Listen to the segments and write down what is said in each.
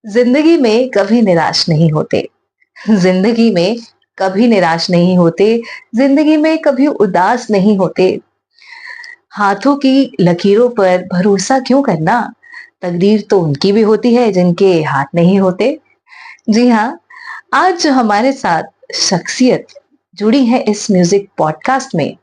जिंदगी में कभी निराश नहीं होते। जिंदगी में कभी निराश नहीं होते। जिंदगी में कभी उदास नहीं होते। हाथों की लकीरों पर भरोसा क्यों करना। तकदीर तो उनकी भी होती है जिनके हाथ नहीं होते। जी हाँ, आज जो हमारे साथ शख्सियत जुड़ी है इस म्यूजिक पॉडकास्ट में,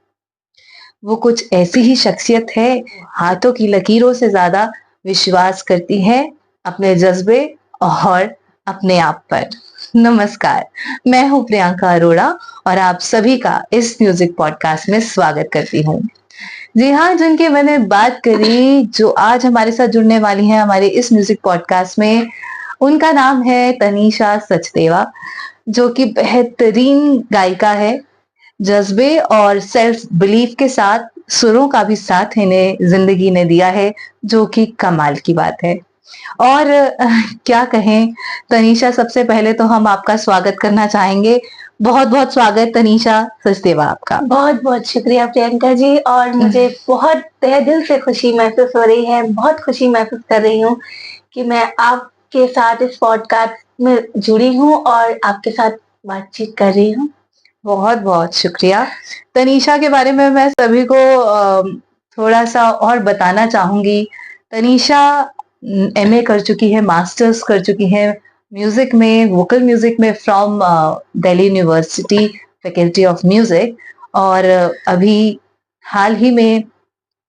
वो कुछ ऐसी ही शख्सियत है, हाथों की लकीरों से ज्यादा विश्वास करती है अपने जज्बे और अपने आप पर। नमस्कार, मैं हूँ प्रियंका अरोड़ा और आप सभी का इस म्यूजिक पॉडकास्ट में स्वागत करती हूँ। जी हाँ, जिनकी मैंने बात करी, जो आज हमारे साथ जुड़ने वाली हैं हमारे इस म्यूजिक पॉडकास्ट में, उनका नाम है तनीषा सचदेवा, जो कि बेहतरीन गायिका है। जज्बे और सेल्फ बिलीफ के साथ सुरों का भी साथ इन्हें जिंदगी ने दिया है, जो कि कमाल की बात है। और क्या कहें तनीषा, सबसे पहले तो हम आपका स्वागत करना चाहेंगे। बहुत बहुत स्वागत तनीषा सचदेवा आपका। बहुत बहुत शुक्रिया प्रियंका जी। और मुझे बहुत तहे दिल से खुशी महसूस हो रही है, बहुत खुशी महसूस कर रही हूँ कि मैं आपके साथ इस पॉडकास्ट में जुड़ी हूँ और आपके साथ बातचीत कर रही हूँ। बहुत बहुत शुक्रिया। तनीषा के बारे में मैं सभी को थोड़ा सा और बताना चाहूंगी। तनीषा एमए कर चुकी है, मास्टर्स कर चुकी है म्यूजिक में, वोकल म्यूजिक में from Delhi university faculty of music. और अभी हाल ही में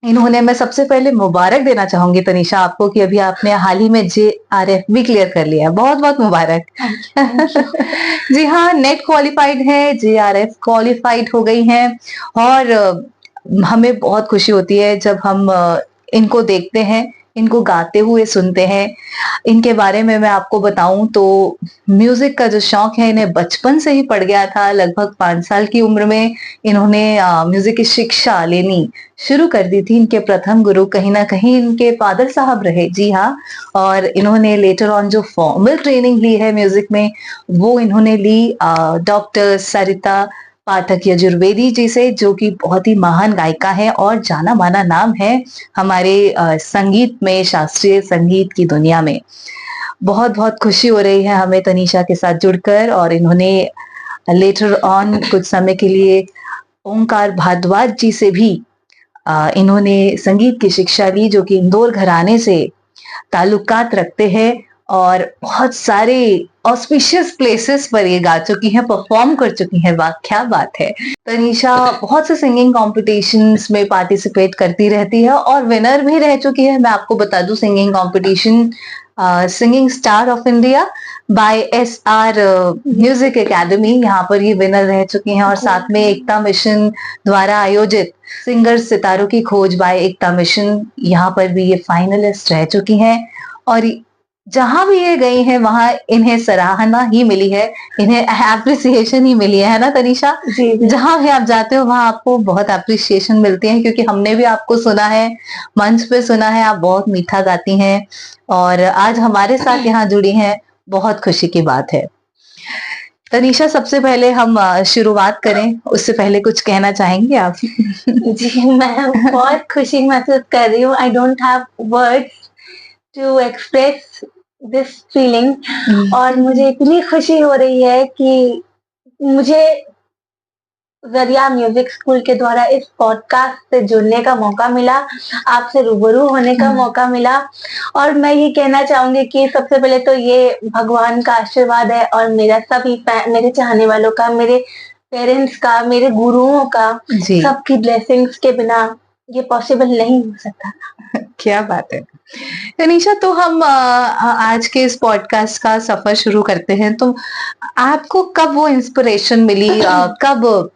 इन्होंने, मैं सबसे पहले मुबारक देना चाहूंगी तनीषा आपको कि अभी आपने हाल ही में JRF भी क्लियर कर लिया है। बहुत बहुत मुबारक। जी हाँ, नेट क्वालिफाइड है, JRF क्वालिफाइड हो गई हैं। और हमें बहुत खुशी होती है जब हम इनको देखते हैं, इनको गाते हुए सुनते हैं। इनके बारे में मैं आपको बताऊं तो म्यूजिक का जो शौक है इन्हें बचपन से ही पड़ गया था। लगभग 5 साल की उम्र में इन्होंने म्यूजिक की शिक्षा लेनी शुरू कर दी थी। इनके प्रथम गुरु कहीं ना कहीं इनके फादर साहब रहे। जी हाँ, और इन्होंने लेटर ऑन जो फॉर्मल ट्रेनिंग ली है म्यूजिक में, वो इन्होंने ली डॉक्टर सरिता पाठक यजुर्वेदी जी से, जो कि बहुत ही महान गायिका है और जाना माना नाम है हमारे संगीत में, शास्त्रीय संगीत की दुनिया में। बहुत बहुत खुशी हो रही है हमें तनीषा के साथ जुड़कर। और इन्होंने लेटर ऑन कुछ समय के लिए ओंकार भारद्वाज जी से भी इन्होंने संगीत की शिक्षा ली, जो कि इंदौर घराने से ताल्लुकात रखते हैं। और बहुत सारे ऑस्पिशियस प्लेसेस पर ये गा चुकी हैं, परफॉर्म कर चुकी हैं। वाह क्या बात है। तनीषा बहुत से सिंगिंग कॉम्पिटिशन्स में पार्टिसिपेट करती रहती है और विनर भी रह चुकी है। मैं आपको बता दूं, singing competition singing star of India by SR music academy, यहाँ पर ये विनर रह चुकी हैं। और साथ में एकता मिशन द्वारा आयोजित सिंगर सितारों की खोज बाय एकता मिशन, यहाँ पर भी ये फाइनलिस्ट रह चुकी हैं। और जहां भी ये गई हैं वहां इन्हें सराहना ही मिली है, इन्हें एप्रिसिएशन ही मिली है ना तनीषा? जी। जहां भी आप जाते हो वहां आपको बहुत एप्रिसिएशन मिलती है, क्योंकि हमने भी आपको सुना है, मंच पे सुना है, आप बहुत मीठा गाती हैं और आज हमारे साथ यहाँ जुड़ी हैं। बहुत खुशी की बात है। तनीषा, सबसे पहले हम शुरुआत करें उससे पहले कुछ कहना चाहेंगे आप? जी, मैं बहुत खुशी महसूस कर रही हूँ। I don't have words to express this feeling. और मुझे इतनी खुशी हो रही है कि मुझे जरिया म्यूजिक स्कूल के द्वारा इस पॉडकास्ट से जुड़ने का मौका मिला, आपसे रूबरू होने का मौका मिला। और मैं ये कहना चाहूंगी कि सबसे पहले तो ये भगवान का आशीर्वाद है और मेरा सभी मेरे चाहने वालों का, मेरे पेरेंट्स का, मेरे गुरुओं का, सबकी ब्लेसिंग्स के बिना ये पॉसिबल नहीं हो सकता। क्या बात है तनीषा। तो हम आज के इस पॉडकास्ट का सफर शुरू करते हैं। तो आपको कब वो इंस्पिरेशन मिली, कब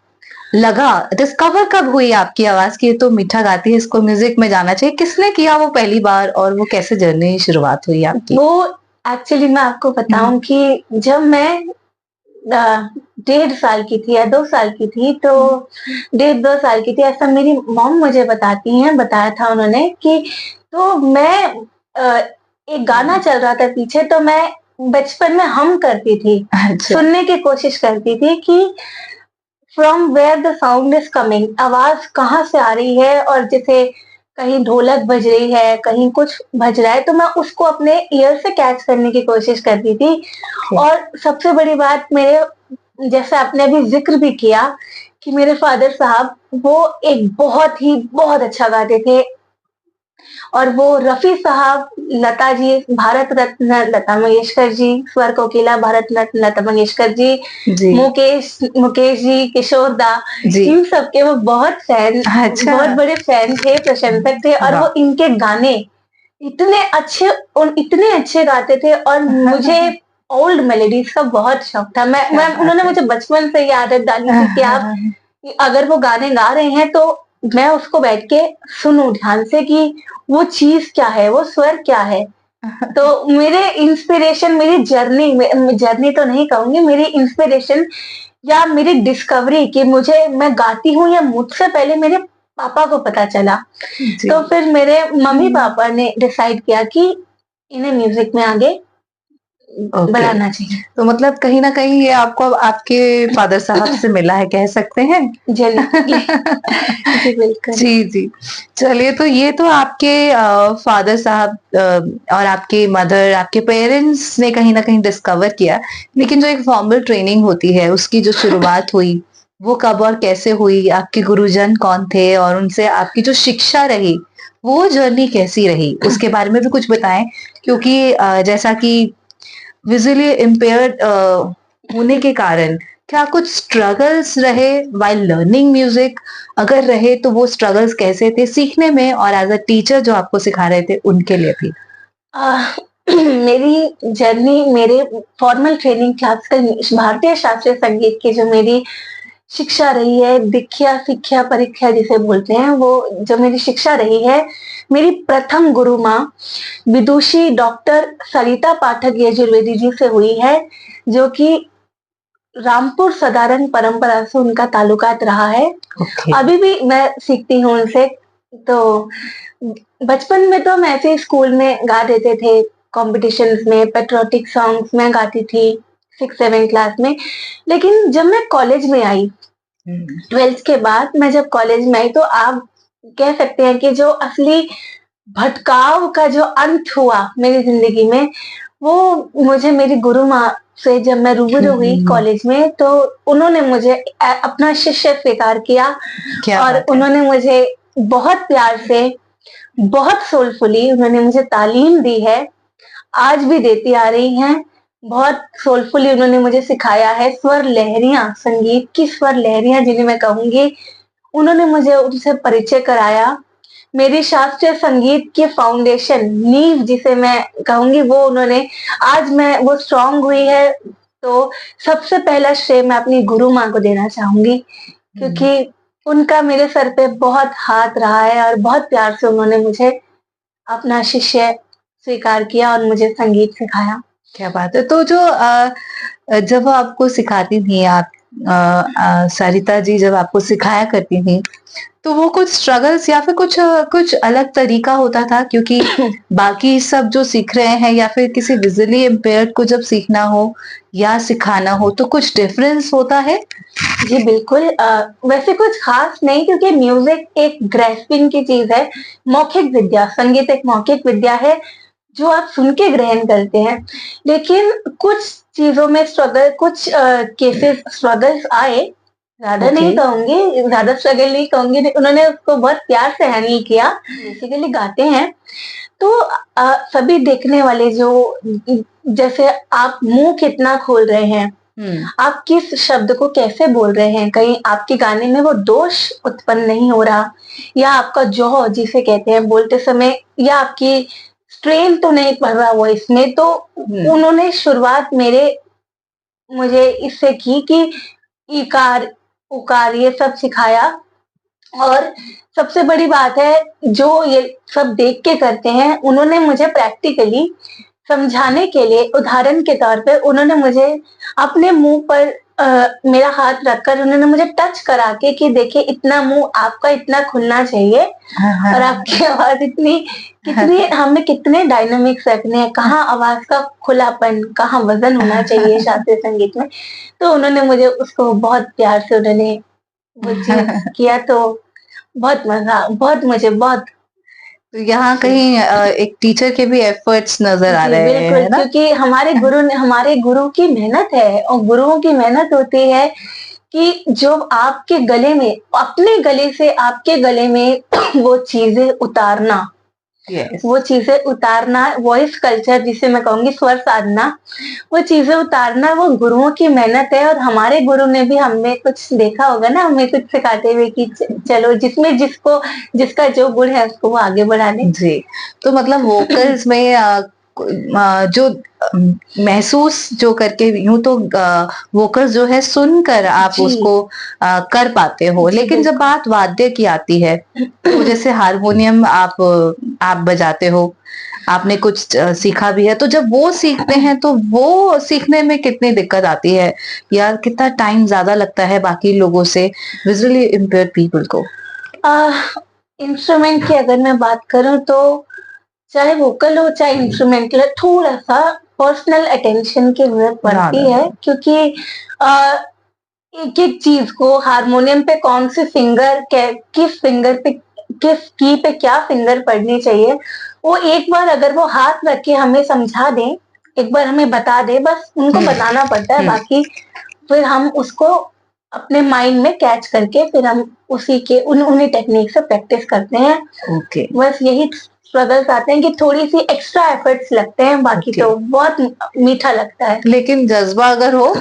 लगा, डिस्कवर कब हुई आपकी आवाज की ये तो मीठा गाती है, इसको म्यूजिक में जाना चाहिए? किसने किया वो पहली बार और वो कैसे जर्नी शुरुआत हुई आपकी? वो एक्चुअली मैं आपको बताऊं कि जब मैं 1.5 साल की थी या 2 साल की थी, तो 1.5-2 साल की थी, ऐसा मेरी मॉम मुझे बताती हैं, बताया था उन्होंने कि तो मैं एक गाना चल रहा था पीछे, तो मैं बचपन में हम करती थी। अच्छा। सुनने की कोशिश करती थी कि from where the sound is coming, आवाज कहाँ से आ रही है। और जैसे कहीं ढोलक बज रही है, कहीं कुछ बज रहा है, तो मैं उसको अपने ईयर से कैच करने की कोशिश करती थी। और सबसे बड़ी बात, मेरे जैसे आपने अभी ज़िक्र भी किया कि मेरे फ़ादर साहब वो एक बहुत अच्छा गाते थे। और वो रफ़ी साहब, लता जी, भारत रत्न लता मंगेशकर जी, स्वर कोकिला भारत रत्न लता मंगेशकर जी, जी, मुकेश मुकेश जी, किशोर दा, जी। इन सबके वो अच्छा, बहुत बड़े फैन थे, प्रशंसक थे। और वाह! वो इनके गाने इतने अच्छे और इतने अच्छे गाते थे। और मुझे ओल्ड मेलोडीज़ का बहुत शौक था। क्या मैं बात उन्होंने है। मुझे बचपन से ये आदत डाली थी कि आप अगर वो गाने गा रहे हैं तो मैं उसको बैठ के सुनूँ ध्यान से कि वो चीज़ क्या है, वो स्वर क्या है। तो मेरे इंस्पिरेशन, मेरी जर्नी तो नहीं कहूँगी, मेरी इंस्पिरेशन या मेरी डिस्कवरी कि मैं गाती हूँ, या मुझसे पहले मेरे पापा को पता चला। जी। तो फिर मेरे मम्मी-पापा ने डिसाइड किया कि इन्हें म्यूज़िक में आगे ओके। बढ़ाना चाहिए। तो मतलब कहीं न कहीं ये आपको अब आपके फ़ादर साहब से मिला है, कह सकते हैं? जेनेटिकली। जी, बिल्कुल। जी, जी। चलिए, तो ये तो आपके फ़ादर साहब और आपके मदर, आपके पेरेंट्स ने कहीं न कहीं डिस्कवर किया। लेकिन जो एक फ़ॉर्मल ट्रेनिंग होती है, उसकी जो शुरुआत हुई, वो कब और कैसे हुई? आपके गुरुजन कौन थे? और उनसे आपकी जो शिक्षा रही, वो जर्नी कैसी रही? उसके बारे में भी कुछ बताएँ। क्योंकि जैसा कि विज़ुअली इम्पेयर्ड होने के कारण क्या कुछ स्ट्रगल्स रहे व्हाइल लर्निंग म्यूज़िक? अगर रहे तो वो स्ट्रगल्स कैसे थे सीखने में और एज़ अ टीचर जो आपको सिखा रहे थे उनके लिए भी? अ, मेरी जर्नी, मेरे फॉर्मल ट्रेनिंग क्लासिकल भारतीय शास्त्रीय संगीत की जो मेरी शिक्षा रही है, दीक्षा, शिक्षा, परीक्षा जिसे बोलते हैं, वो जो मेरी शिक्षा रही है, मेरी प्रथम गुरु माँ विदुषी डॉक्टर सरिता पाठक यजुर्वेदी जी से हुई है, जो कि रामपुर सदारंग परंपरा से उनका ताल्लुकात रहा है। ओके। अभी भी मैं सीखती हूँ उनसे। तो बचपन में तो हम ऐसे ही स्कूल में गा देते थे, कॉम्पिटिशन्स में पैट्रियोटिक सॉन्ग्स मैं गाती थी 6-7 क्लास में। लेकिन जब मैं कॉलेज में आई, हुँ। 12th के बाद मैं जब कॉलेज में आई, तो आप कह सकते हैं कि जो असली भटकाव का जो अंत हुआ मेरी ज़िंदगी में, वो मुझे मेरी गुरु माँ से जब मैं रूबरू हुई हुँ, कॉलेज में, तो उन्होंने मुझे अपना शिष्य स्वीकार किया। क्या और बात है! उन्होंने मुझे बहुत प्यार से, बहुत सोलफुली उन्होंने मुझे तालीम दी है, आज भी देती आ रही हैं। बहुत सोलफुली उन्होंने मुझे सिखाया है स्वर लहरियाँ, संगीत की स्वर लहरियाँ जिन्हें मैं कहूँगी, उन्होंने मुझे उनसे परिचय कराया। मेरी शास्त्रीय संगीत की फाउंडेशन, नींव जिसे मैं कहूँगी, वो उन्होंने, आज मैं वो स्ट्रॉन्ग हुई है। तो सबसे पहला श्रेय मैं अपनी गुरु माँ को देना चाहूँगी, हुँ। क्योंकि उनका मेरे सर पे बहुत हाथ रहा है और बहुत प्यार से उन्होंने मुझे अपना शिष्य स्वीकार किया और मुझे संगीत सिखाया। क्या बात है! तो जो जब वो आपको सिखाती थीं आप सरिता जी जब आपको सिखाया करती थीं, तो वो कुछ स्ट्रगल्स या फिर कुछ अलग तरीका होता था? क्योंकि बाकी सब जो सीख रहे हैं या फिर किसी विज़ुअली इम्पेयर्ड को जब सीखना हो या सिखाना हो, तो कुछ डिफरेंस होता है? जी, बिल्कुल। वैसे कुछ ख़ास नहीं, क्योंकि म्यूज़िक एक ग्रैस्पिंग की चीज़ है, मौखिक विद्या, संगीत एक मौखिक विद्या है, जो आप सुन के ग्रहण करते हैं। लेकिन कुछ चीज़ों में स्ट्रगल, कुछ केसेस स्ट्रगल्स आए, ज़्यादा ओके। नहीं कहूँगी, ज़्यादा स्ट्रगल नहीं कहूँगी, उन्होंने उसको बहुत प्यार से हैंडल किया। बेसिकली गाते हैं, तो सभी देखने वाले जो जैसे आप मुँह कितना खोल रहे हैं, हुँ। आप किस शब्द को कैसे बोल रहे हैं, कहीं आपके गाने में वो दोष उत्पन्न नहीं हो रहा, या आपका जौ जिसे कहते हैं बोलते समय, या आपकी स्ट्रेन तो नहीं पड़ रहा वॉइस में। तो हुँ। उन्होंने शुरुआत मेरे मुझे इससे की कि इकार, उकार ये सब सिखाया। और सबसे बड़ी बात है, जो ये सब देख के करते हैं, उन्होंने मुझे प्रैक्टिकली समझाने के लिए, उदाहरण के तौर पे उन्होंने मुझे अपने मुँह पर मेरा हाथ रखकर उन्होंने मुझे टच करा के कि देखिए, इतना मुँह आपका इतना खुलना चाहिए, हाँ, हाँ, और आपकी आवाज़ इतनी, हाँ, कितनी हमें कितने डायनामिक्स रखने हैं, कहाँ आवाज़ का खुलापन, कहाँ वज़न होना चाहिए शास्त्रीय संगीत में। तो उन्होंने मुझे उसको बहुत प्यार से उन्होंने वो चीज़ हाँ। किया। तो बहुत मज़ा, बहुत मुझे बहुत तो यहाँ कहीं एक टीचर के भी एफर्ट्स नजर आ जी, रहे हैं, बिल्कुल, है ना? क्योंकि हमारे गुरु की मेहनत है और गुरुओं की मेहनत होती है कि जो आपके गले में, अपने गले से आपके गले में वो चीज़ें उतारना, यस। वो चीज़ें उतारना, वॉइस कल्चर जिसे मैं कहूँगी स्वर साधना, वो चीज़ें उतारना वो गुरुओं की मेहनत है और हमारे गुरु ने भी हमें कुछ देखा होगा ना, हमें कुछ सिखाते हुए कि चलो जिसमें जिसका जो गुण है उसको वो आगे बढ़ा ले। जी, तो मतलब वोकल्स में जो महसूस जो करके यूँ तो वोकल्स जो है सुनकर आप जी। उसको कर पाते हो, जी, लेकिन जब बिल्कुल। बात वाद्य की आती है, तो जैसे हारमोनियम आप बजाते हो, आपने कुछ सीखा भी है, तो जब वो सीखते हैं तो वो सीखने में कितनी दिक्कत आती है? या कितना टाइम ज़्यादा लगता है बाकी लोगों से विज़ुअली इम्पेयर्ड पीपल को? इंस्ट्रूमेंट की अगर मैं बात करूँ तो चाहे वोकल हो चाहे इंस्ट्रूमेंटल है, थोड़ा-सा पर्सनल अटेंशन की ज़रूरत पड़ती ज़्यादा। है क्योंकि अ, एक-एक चीज़ को हारमोनियम पे कौन सी फिंगर कै किस फिंगर पे किस की पे क्या फिंगर पड़नी चाहिए, वो एक बार अगर वो हाथ रख के हमें समझा दें, एक बार हमें बता दें, बस उनको हुँ, बताना पड़ता है, हुँ, बाकी फिर हम उसको अपने माइंड में कैच करके फिर हम उसी के उन्हीं टेक्निक से प्रैक्टिस करते हैं। ओके, बस यही स्ट्रगल्स आते हैं कि थोड़ी-सी एक्स्ट्रा एफर्ट्स लगते हैं, बाकी ओके। तो बहुत मीठा लगता है। लेकिन जज़्बा अगर हो,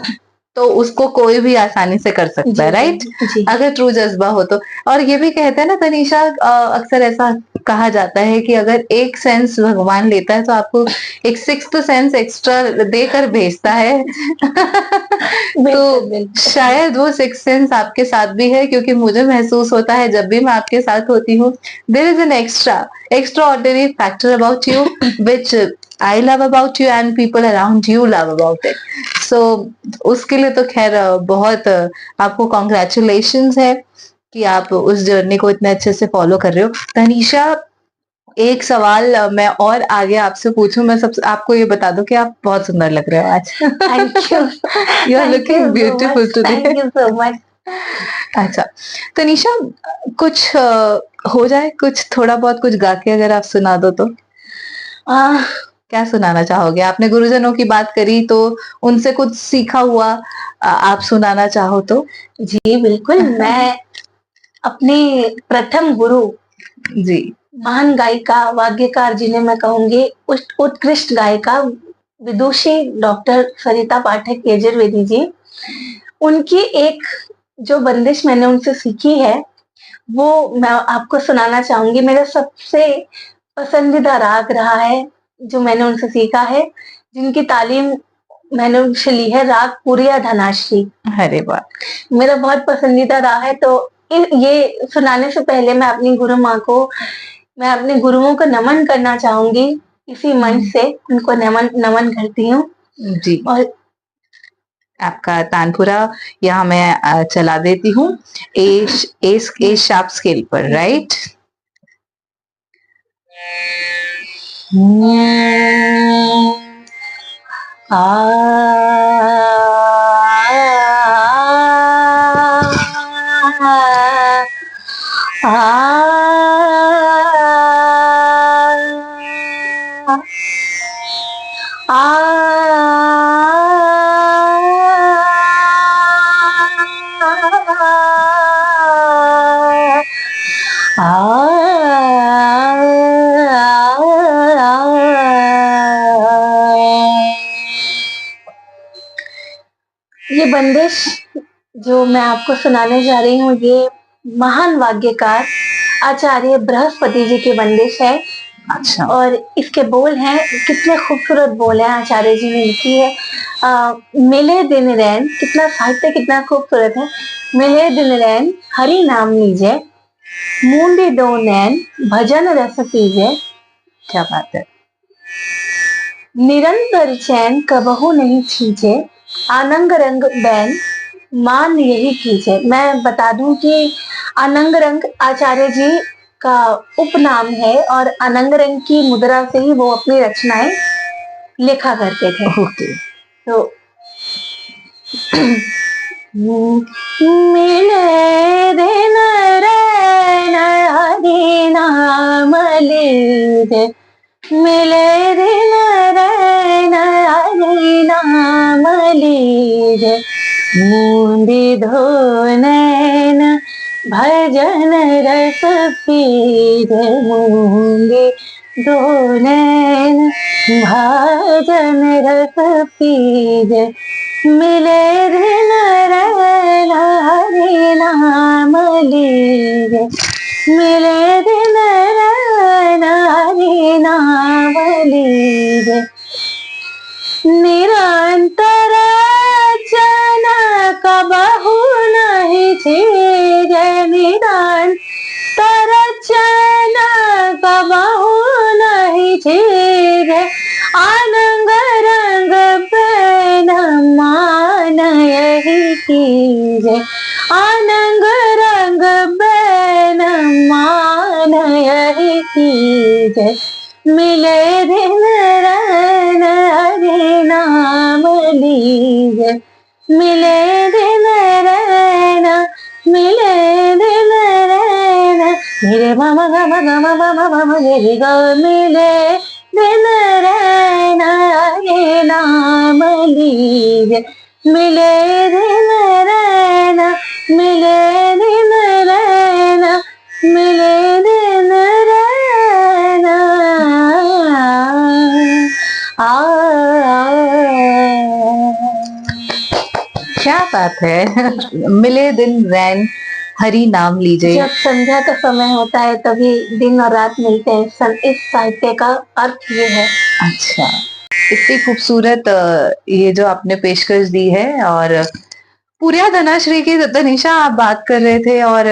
तो उसको कोई भी आसानी से कर सकता जी, है, जी, राइट? जी। अगर ट्रू जज़्बा हो तो। और ये भी कहते हैं ना तनीषा अक्सर ऐसा कहा जाता है कि अगर एक सेंस भगवान लेता है तो आपको एक सिक्स्थ सेंस एक्स्ट्रा देकर भेजता है। बिल्कुल, तो बिल्कुल। शायद वो सिक्स्थ सेंस आपके साथ भी है क्योंकि मुझे महसूस होता है जब भी मैं आपके साथ होती हूँ, there is an extraordinary factor about you which I love about you and people around you love about it. So उसके लिए तो खैर बहुत आपको कॉन्ग्रेचुलेशंस है कि आप उस जर्नी को इतने अच्छे से फॉलो कर रहे हो। तनीषा एक सवाल मैं और आगे आपसे पूछूं, मैं सबसे आपको ये बता दूं कि आप बहुत सुंदर लग रहे हो आज। Thank you. You are thank looking you so beautiful much, today. Thank you so much. अच्छा, तनीषा कुछ हो जाए कुछ थोड़ा बहुत कुछ गा के अगर आप सुना दो तो? अ, क्या सुनाना चाहोगे? आपने गुरुजनों की बात करी तो उनसे कुछ सीखा हुआ आप सुनाना चाहो तो? जी, बिल्कुल, मैं अपने प्रथम गुरु, जी, महान गायिका, वाग्यकार जिन्हें मैं कहूँगी उत्कृष्ट गायिका, विदुषी डॉक्टर सरिता पाठक यजुर्वेदी जी, उनकी एक जो बंदिश मैंने उनसे सीखी है, वो मैं आपको सुनाना चाहूँगी। मेरा सबसे पसंदीदा राग रहा है, जो मैंने उनसे सीखा है, जिनकी तालीम मैंने उनसे ली है, राग पूरिया धनाश्री। अरे वाह! मेरा बहुत पसंदीदा रहा है, तो ये सुनाने से पहले मैं अपने गुरुओं को नमन करना चाहूँगी। इसी मंच से उनको नमन नमन करती हूँ जी, और आपका तानपुरा यहाँ मैं चला देती हूँ। ए शार्प स्केल पर, राइट? आ ये बंदिश जो मैं आपको सुनाने जा रही हूँ, ये महान वाग्यकार आचार्य बृहस्पति जी की बंदिश है अच्छा, और इसके बोल हैं, कितने खूबसूरत बोल हैं आचार्य जी ने लिखी है। मिले दिन रैन, कितना साहित्य कितना खूबसूरत है। मिले दिन रैन हरि नाम लीजे, मूंदे दो नैन भजन रस कीजे, क्या बात है। निरंतर चैन कबहू नहीं छीजे, आनंग रंग बैन मान यही कीजे। मैं बता दूं कि अनंग रंग आचार्य जी का उपनाम है और अनंग रंग की मुद्रा से ही वो अपनी रचनाएं लिखा करते थे। ओके, तो मिले दिन रैन हरि नाम लीजे, मिले दिन रैन हरि नाम लीजे, बूंदी धो नैन भजन रस पीजे, बूंदी धो नैन भजन रस पीजे, मिले दिन रैन हरि नाम लीजे, मिले दिन रैन हरि नाम लीजे, निरंतर जनक बहु नहीं छीजे, निरंतर जनक बहु नहीं छीजे, आनंग रंग बैन मान यही कीजे, आनंग रंग बैन मान यही कीजे, मिले दिन रैन हरि नाम लीजे, मिले दिन रैन, मिले दिन रैन, मेरे मामा गामा गामा मामा मामा मेरे गा, मिले दिन रैन हरि नाम लीजे, मिले दिन रैन, मिले दिन रैन, मिले दिन रैन, क्या बात है। मिले दिन रैन हरि नाम लीजिए। जब संध्या का समय होता है तभी दिन और रात मिलते हैं, इस साहित्य का अर्थ ये है। अच्छा, इतनी खूबसूरत ये जो आपने पेशकश दी है। और पूर्या धनाश्री की तनिषा आप बात कर रहे थे और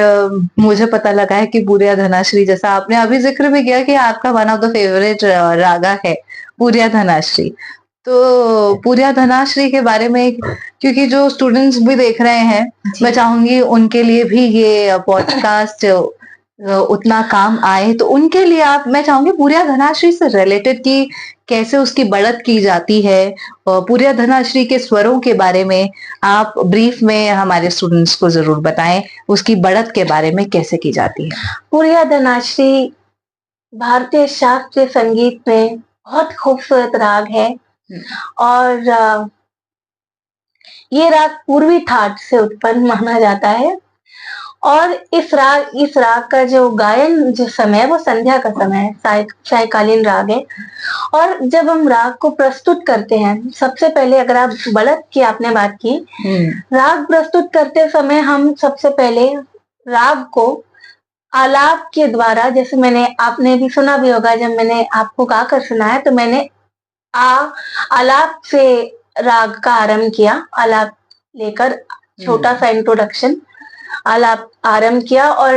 मुझे पता लगा है कि पूर्या धनाश्री, जैसा आपने अभी जिक्र भी किया कि आपका वन ऑफ द फेवरेट रागा है पूर्या धनाश्री। तो पूर्या धनाश्री के बारे में, क्योंकि जो स्टूडेंट्स भी देख रहे हैं, मैं चाहूंगी उनके लिए भी ये पॉडकास्ट उतना काम आए, तो उनके लिए आप, मैं चाहूंगी पूर्या धनाश्री से रिलेटेड की कैसे उसकी बढ़त की जाती है, पूर्या धनाश्री के स्वरों के बारे में आप ब्रीफ में हमारे स्टूडेंट्स को जरूर बताएं, उसकी बढ़त के बारे में कैसे की जाती है। पूर्या धनाश्री भारतीय शास्त्रीय संगीत में बहुत खूबसूरत राग है और ये राग पूर्वी ठाट से उत्पन्न माना जाता है और इस राग का जो गायन जो समय है वो संध्या का समय है, सायकालीन राग है। और जब हम राग को प्रस्तुत करते हैं, सबसे पहले अगर आप बढ़त की आपने बात की, राग प्रस्तुत करते समय हम सबसे पहले राग को आलाप के द्वारा, जैसे आपने भी सुना भी होगा, जब मैंने आपको गाकर सुनाया तो मैंने आलाप से राग का आरंभ किया, आलाप लेकर छोटा सा इंट्रोडक्शन, आलाप आरंभ किया और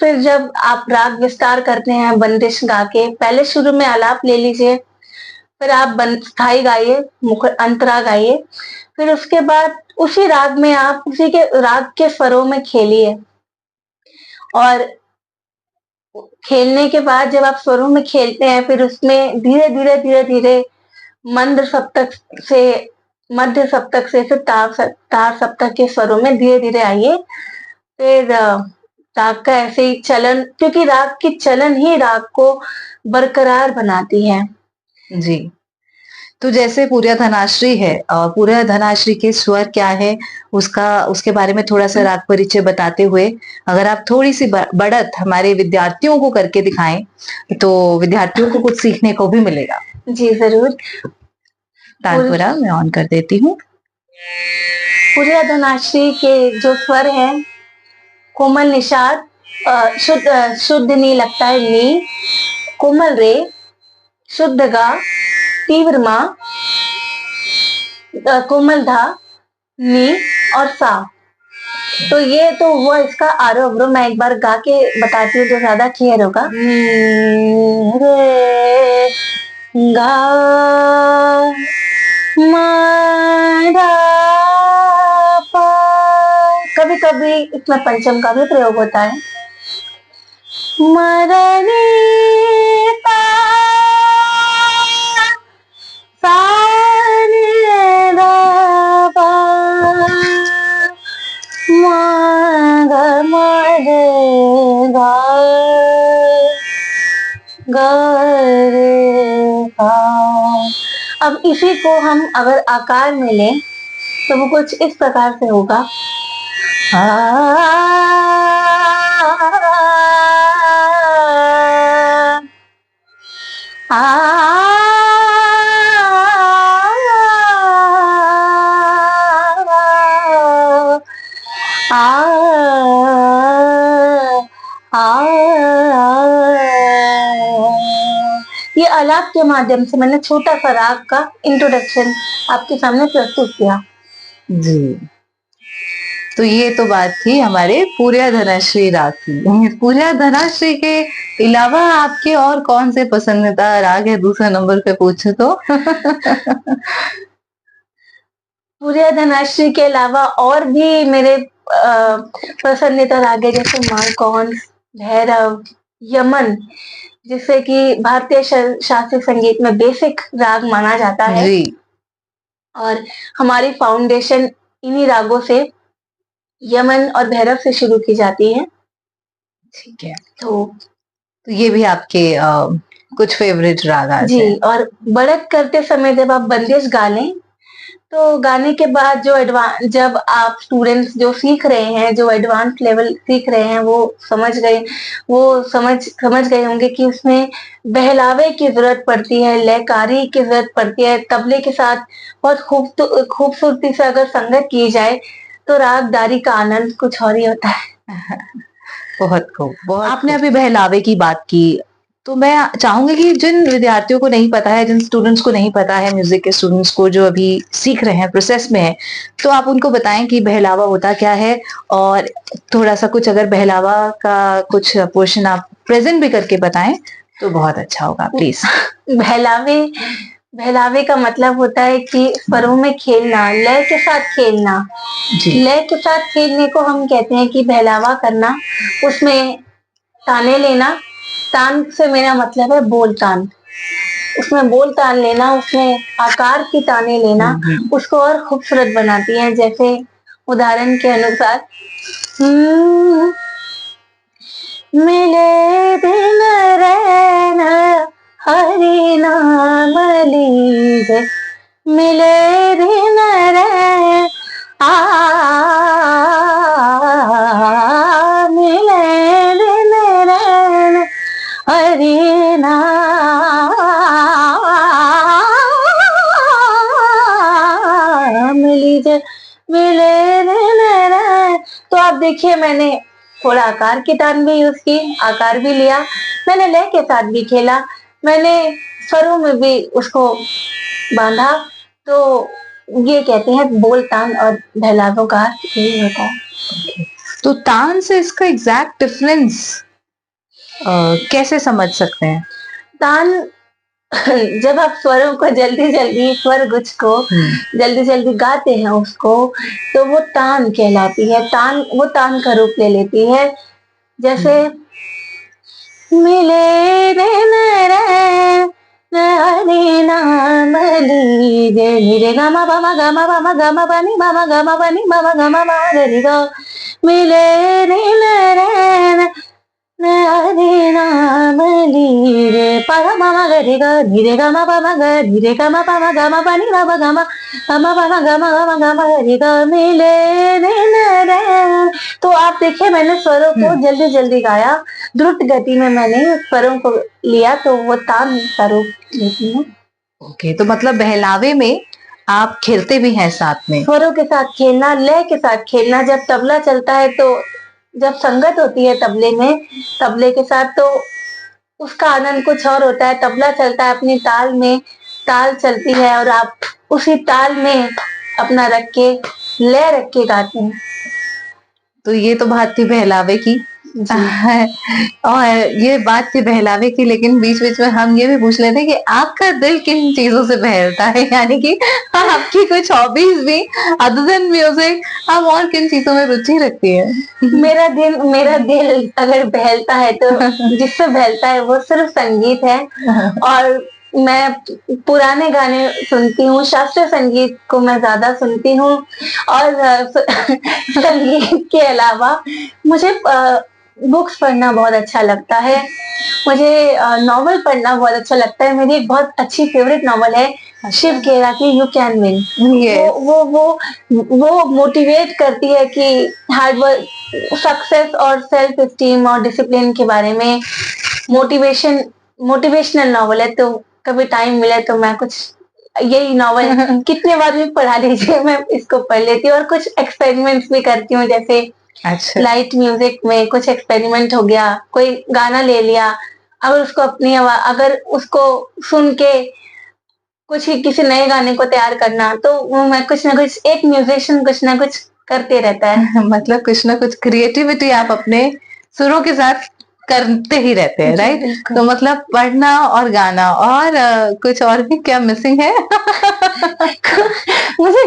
फिर जब आप राग विस्तार करते हैं बंदिश गा के, पहले शुरू में आलाप ले लीजिए, फिर आप स्थाई गाइए, अंतरा गाइए, फिर उसके बाद उसी राग में आप उसी के राग के स्वरों में खेलिए और खेलने के बाद जब आप स्वरों में खेलते हैं फिर उसमें धीरे धीरे धीरे धीरे मंद सप्तक से मध्य सप्तक से फिर तार सप्तक के स्वरों में धीरे धीरे आइए। फिर राग का ऐसे ही चलन, क्योंकि राग की चलन ही राग को बरकरार बनाती है। जी, तो जैसे पूर्या धनाश्री है, पूर्या धनाश्री के स्वर क्या है, उसके बारे में थोड़ा सा राग परिचय बताते हुए अगर आप थोड़ी सी बढ़त हमारे विद्यार्थियों को करके दिखाएं तो विद्यार्थियों को कुछ सीखने को भी मिलेगा। जी जरूर। तानपुरा मैं ऑन कर देती हूँ। पूर्या धनाश्री के जो स्वर है, कोमल निषाद, शुद्ध नी लगता है नी, कोमल रे, शुद्ध गा, तीव्र मा, कोमल धा, नी और सा। तो ये तो हुआ इसका आरोह अवरोह। मैं एक बार गा के बताती हूँ तो ज्यादा क्लियर होगा। रे गा मा धा पा, कभी कभी इसमें पंचम का भी प्रयोग होता है। मरनी इसी को हम अगर आकार में लें तो वो कुछ इस प्रकार से होगा। ये आलाप के माध्यम से मैंने छोटा सा राग का इंट्रोडक्शन आपके सामने प्रस्तुत किया। जी, तो ये तो बात थी हमारे पूर्या धनाश्री राग की। पूर्या धनाश्री के अलावा आपके और कौन से पसंदीदा राग है दूसरे नंबर पे पूछे तो? पूर्या धनाश्री के अलावा और भी मेरे पसंदीदा राग है, जैसे मालकौन, भैरव, यमन, जिसे कि भारतीय शास्त्रीय संगीत में बेसिक राग माना जाता है। जी, और हमारी फाउंडेशन इन्हीं रागों से, यमन और भैरव से शुरू की जाती है। ठीक है। तो ये भी आपके कुछ फेवरेट राग जी, हैं। और बढ़त करते समय जब आप बंदिश गा लें, तो गाने के बाद जब आप स्टूडेंट्स जो सीख रहे हैं, जो एडवांस लेवल सीख रहे हैं, वो समझ गए होंगे कि उसमें बहलावे की जरूरत पड़ती है, लयकारी की जरूरत पड़ती है। तबले के साथ बहुत खूबसूरती से अगर संगत की जाए तो रागदारी का आनंद कुछ और ही होता है। बहुत खूब, बहुत आपने अभी बहलावे की बात की, तो मैं चाहूंगी कि जिन विद्यार्थियों को नहीं पता है, जिन स्टूडेंट्स को नहीं पता है, म्यूजिक के स्टूडेंट्स को जो अभी सीख रहे हैं, प्रोसेस में है, तो आप उनको बताएं कि बहलावा होता क्या है, और थोड़ा सा कुछ अगर बहलावा का कुछ पोर्शन आप प्रेजेंट भी करके बताएं तो बहुत अच्छा होगा, प्लीज। बहलावे का मतलब होता है कि स्वरों में खेलना, लय के साथ खेलना। लय के साथ खेलने को हम कहते हैं कि बहलावा करना। उसमें ताने लेना, तान से मेरा मतलब है बोल तान। उसमें बोल तान लेना, उसमें आकार की ताने लेना उसको और खूबसूरत बनाती है। जैसे उदाहरण के अनुसार, मिले दिन रैन हरि नाम लीजे, मिले दिन रैन मिले दिन रैन हरि नाम लीजे, मिले दिन रैन। तो आप देखिए, मैंने थोड़ा आकार की तान भी यूज की, आकार भी लिया, मैंने लय के साथ भी खेला, मैंने स्वरों में भी उसको बांधा। तो ये कहते हैं बोल तान और बहलावों का यही होता है। तो तान से इसका एग्जैक्ट डिफरेंस कैसे समझ सकते हैं? तान जब आप स्वरों को जल्दी स्वर गुच्छ को जल्दी गाते हैं उसको, तो वो तान कहलाती है। वो तान का रूप ले लेती है। जैसे मिले दिन हरि नाम लीजे, रे गा मा बनी मा रे गा, मिले दिन हरि नाम लीजे, पा मा रे गा, रे गा मा रे गा मा बनी मा रे गा, मिले दिन। तो आप देखिए, मैंने स्वरों को जल्दी गाया, द्रुत गति में मैंने स्वरों को लिया, तो वो तान का रूप लेती है। ओके, तो मतलब बहलावे में आप खेलते भी हैं साथ में? स्वरों के साथ खेलना, लय के साथ खेलना। जब तबला चलता है, तो जब संगत होती है तबले में, तबले के साथ, तो उसका आनंद कुछ और होता है। तबला चलता है अपनी ताल में, ताल चलती है और आप उसी ताल में अपना रख के, लय रख के गाते हैं। तो ये तो बात थी बहलावे की। और ये बात थी बहलावे की, लेकिन बीच में हम ये भी पूछ लेते हैं कि आपका दिल किन चीजों से बहलता है, यानी कि आपकी कुछ हॉबीज भी अदर देन म्यूजिक, आप और किन चीजों में रुचि रखती है? मेरा दिल अगर बहलता है, तो जिससे बहलता है वो सिर्फ संगीत है। और मैं पुराने गाने सुनती हूँ, शास्त्रीय संगीत को मैं ज्यादा सुनती हूँ। और संगीत के अलावा मुझे बुक्स पढ़ना बहुत अच्छा लगता है। मुझे नॉवल पढ़ना बहुत अच्छा लगता है। मेरी एक बहुत अच्छी फेवरेट नॉवल है शिव खेरा की यू कैन विन। Yes. वो मोटिवेट करती है कि हार्ड वर्क, सक्सेस और सेल्फ एस्टीम और डिसिप्लिन के बारे में मोटिवेशनल नॉवल है। तो कभी टाइम मिले तो मैं कुछ यही नॉवल कितने बार भी पढ़ा लीजिए, मैं इसको पढ़ लेती हूँ और कुछ एक्सपेरिमेंट्स भी करती हूँ। जैसे अच्छा। लाइट म्यूजिक में कुछ एक्सपेरिमेंट हो गया, कोई गाना ले लिया, अगर उसको सुन के किसी नए गाने को तैयार करना, तो वो मैं कुछ ना कुछ एक म्यूजिशियन कुछ ना कुछ करते रहता है। मतलब कुछ ना कुछ क्रिएटिविटी आप अपने सुरों के साथ करते ही रहते हैं, राइट? बिल्कुल। तो मतलब पढ़ना और गाना और कुछ और भी क्या मिसिंग है? मुझे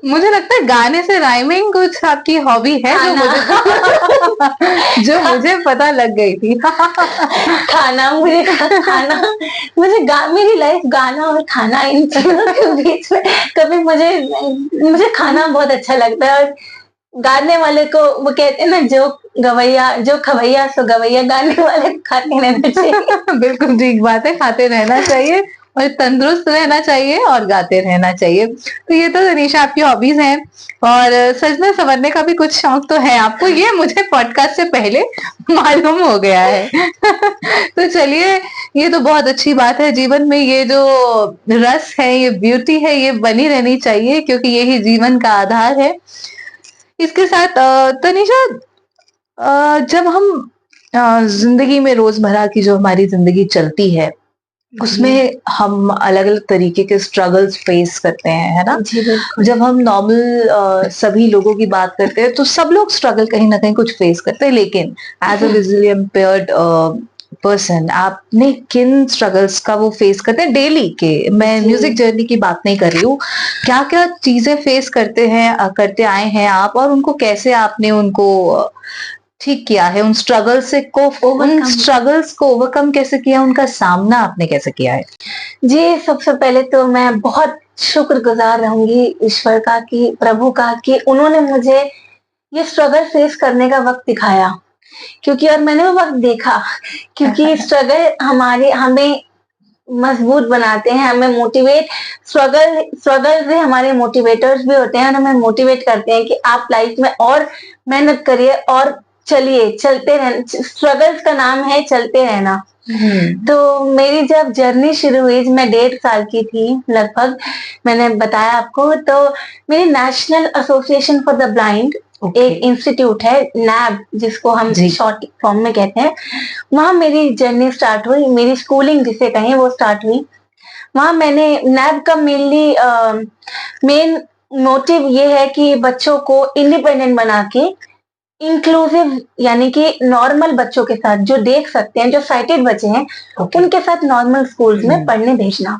मुझे लगता है गाने से राइमिंग कुछ आपकी हॉबी है जो मुझे पता लग गई थी। खाना मेरी लाइफ गाना और खाना, इन चीजों के बीच में कभी मुझे खाना बहुत अच्छा लगता है। और गाने वाले को वो कहते हैं ना, जो खवैया सो गवैया, गाने वाले खाते रहना चाहिए। बिल्कुल ठीक बात है, खाते रहना चाहिए और तंदुरुस्त रहना चाहिए और गाते रहना चाहिए। तो ये तो तनीषा आपकी हॉबीज हैं और सजने संवरने का भी कुछ शौक तो है आपको, ये मुझे पॉडकास्ट से पहले मालूम हो गया है। तो चलिए, ये तो बहुत अच्छी बात है। जीवन में ये जो रस है, ये ब्यूटी है, ये बनी रहनी चाहिए क्योंकि यही जीवन का आधार है। इसके साथ तनीषा, जब हम जिंदगी में रोजमर्रा की जो हमारी जिंदगी चलती है उसमें हम अलग-अलग तरीके के स्ट्रगल्स फेस करते हैं, है ना? जी बिल्कुल। जब हम नॉर्मल सभी लोगों की बात करते हैं तो सब लोग स्ट्रगल कहीं ना कहीं कुछ फेस करते हैं, लेकिन as a visually impaired person आपने किन स्ट्रगल्स का वो फेस करते हैं डेली के? मैं जी। म्यूजिक जर्नी की बात नहीं कर रही हूँ, क्या क्या चीजें फेस करते हैं, करते आए हैं आप और उनको कैसे आपने उनको ठीक किया है, उन स्ट्रगल्स को ओवरकम कैसे किया, उनका सामना आपने कैसे किया है? जी, सबसे पहले तो मैं बहुत शुक्रगुज़ार रहूँगी ईश्वर का, कि प्रभु का, कि उन्होंने मुझे ये स्ट्रगल फेस करने का वक़्त दिखाया। क्योंकि और मैंने वो वक़्त देखा, क्योंकि स्ट्रगल हमें मजबूत बनाते हैं, हमें मोटिवेट स्ट्रगल से हमारे मोटिवेटर्स भी होते हैं और हमें मोटिवेट करते हैं कि आप लाइफ में और मेहनत करिए और चलिए, चलते रहना। स्ट्रगल्स का नाम है चलते रहना। तो मेरी जब जर्नी शुरू हुई, मैं 1.5 साल की थी लगभग, मैंने बताया आपको, तो मेरी national association for the blind एक इंस्टीट्यूट है, नैब जिसको हम शॉर्ट फॉर्म में कहते हैं, वहां मेरी जर्नी स्टार्ट हुई, मेरी स्कूलिंग जिसे कहें वो स्टार्ट हुई। वहां मैंने नैब का मेन मोटिव ये है कि बच्चों को इंडिपेंडेंट बना के इंक्लूसिव, यानी कि नॉर्मल बच्चों के साथ, जो देख सकते हैं, जो साइटेड बच्चे हैं, उनके साथ नॉर्मल स्कूल्स में पढ़ने भेजना,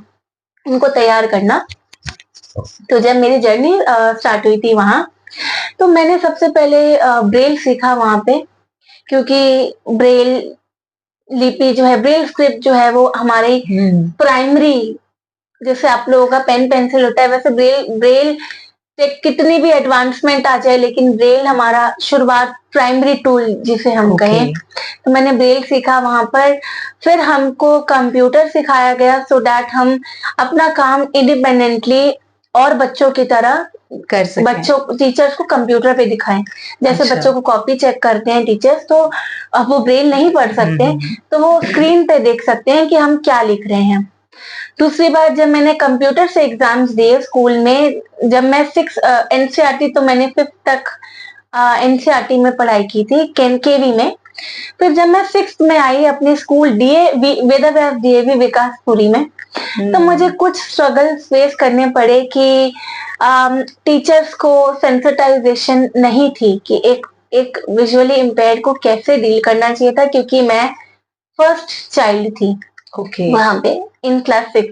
उनको तैयार करना। तो जब मेरी जर्नी स्टार्ट हुई थी वहां, तो मैंने सबसे पहले ब्रेल सीखा वहां पे, क्योंकि ब्रेल लिपि जो है, ब्रेल स्क्रिप्ट जो है, वो हमारी प्राइमरी, जैसे आप लोगों का पेन पेंसिल होता है, वैसे ब्रेल कितनी भी एडवांसमेंट आ जाए, लेकिन ब्रेल हमारा शुरुआत, प्राइमरी टूल जिसे हम कहें। तो मैंने ब्रेल सीखा वहां पर। फिर हमको कंप्यूटर सिखाया गया, सो दैट हम अपना काम इंडिपेंडेंटली और बच्चों की तरह कर सकें। टीचर्स को कंप्यूटर पे दिखाएं। जैसे बच्चों को कॉपी चेक करते हैं टीचर्स, तो अब वो ब्रेल नहीं पढ़ सकते, तो वो स्क्रीन पे देख सकते हैं कि हम क्या लिख रहे हैं। दूसरी बार जब मैंने कंप्यूटर से एग्जाम्स दिए स्कूल में, जब मैं एनसीईआरटी, तो मैंने 5th तक एनसीईआरटी में पढ़ाई की थी, केवी में। फिर जब मैं 6th में आई अपने स्कूल वेदाव्यास डीएवी विकासपुरी में, तो मुझे कुछ स्ट्रगल फेस करने पड़े कि टीचर्स को सेंसिटाइजेशन नहीं थी कि एक विजुअली इम्पेयर्ड को कैसे डील करना चाहिए था, क्योंकि मैं फर्स्ट चाइल्ड थी वहां पे इन क्लास 6।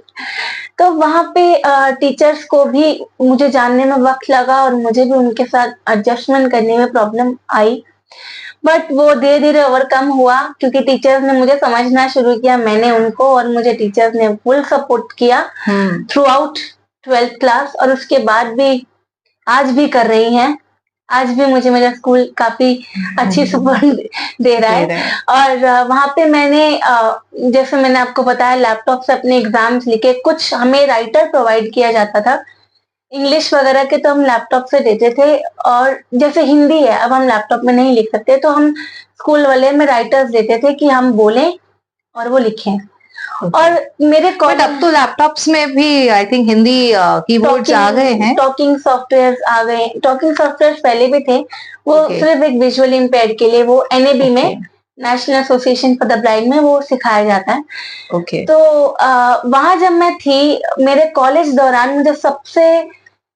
तो वहां पे टीचर्स को भी मुझे जानने में वक्त लगा और मुझे भी उनके साथ एडजस्टमेंट करने में प्रॉब्लम आई, बट वो धीरे धीरे ओवरकम हुआ, क्योंकि टीचर्स ने मुझे समझना शुरू किया, मैंने उनको, और मुझे टीचर्स ने फुल सपोर्ट किया थ्रू आउट 12th क्लास, और उसके बाद भी आज भी कर रही हैं। आज भी मुझे मेरा स्कूल काफी अच्छी सपोर्ट दे रहा है। और वहाँ पे मैंने जैसे मैंने आपको बताया लैपटॉप से अपने एग्जाम्स लिखे, कुछ हमें राइटर प्रोवाइड किया जाता था, इंग्लिश वगैरह के तो हम लैपटॉप से देते थे, और जैसे हिंदी है अब हम लैपटॉप में नहीं लिख सकते तो हम स्कूल वाले में राइटर्स देते थे कि हम बोलें और वो लिखें। और मेरे बट अब तो लैपटॉप्स में भी आई थिंक हिंदी कीबोर्ड्स आ गए हैं, टॉकिंग सॉफ्टवेयर आ गए। टॉकिंग सॉफ्टवेयर पहले भी थे, वो सिर्फ एक विजुअली इम्पेयर्ड के लिए, वो एनएबी में, national association for the blind में वो सिखाया जाता है। तो वहां जब मैं थी, मेरे कॉलेज दौरान मुझे सबसे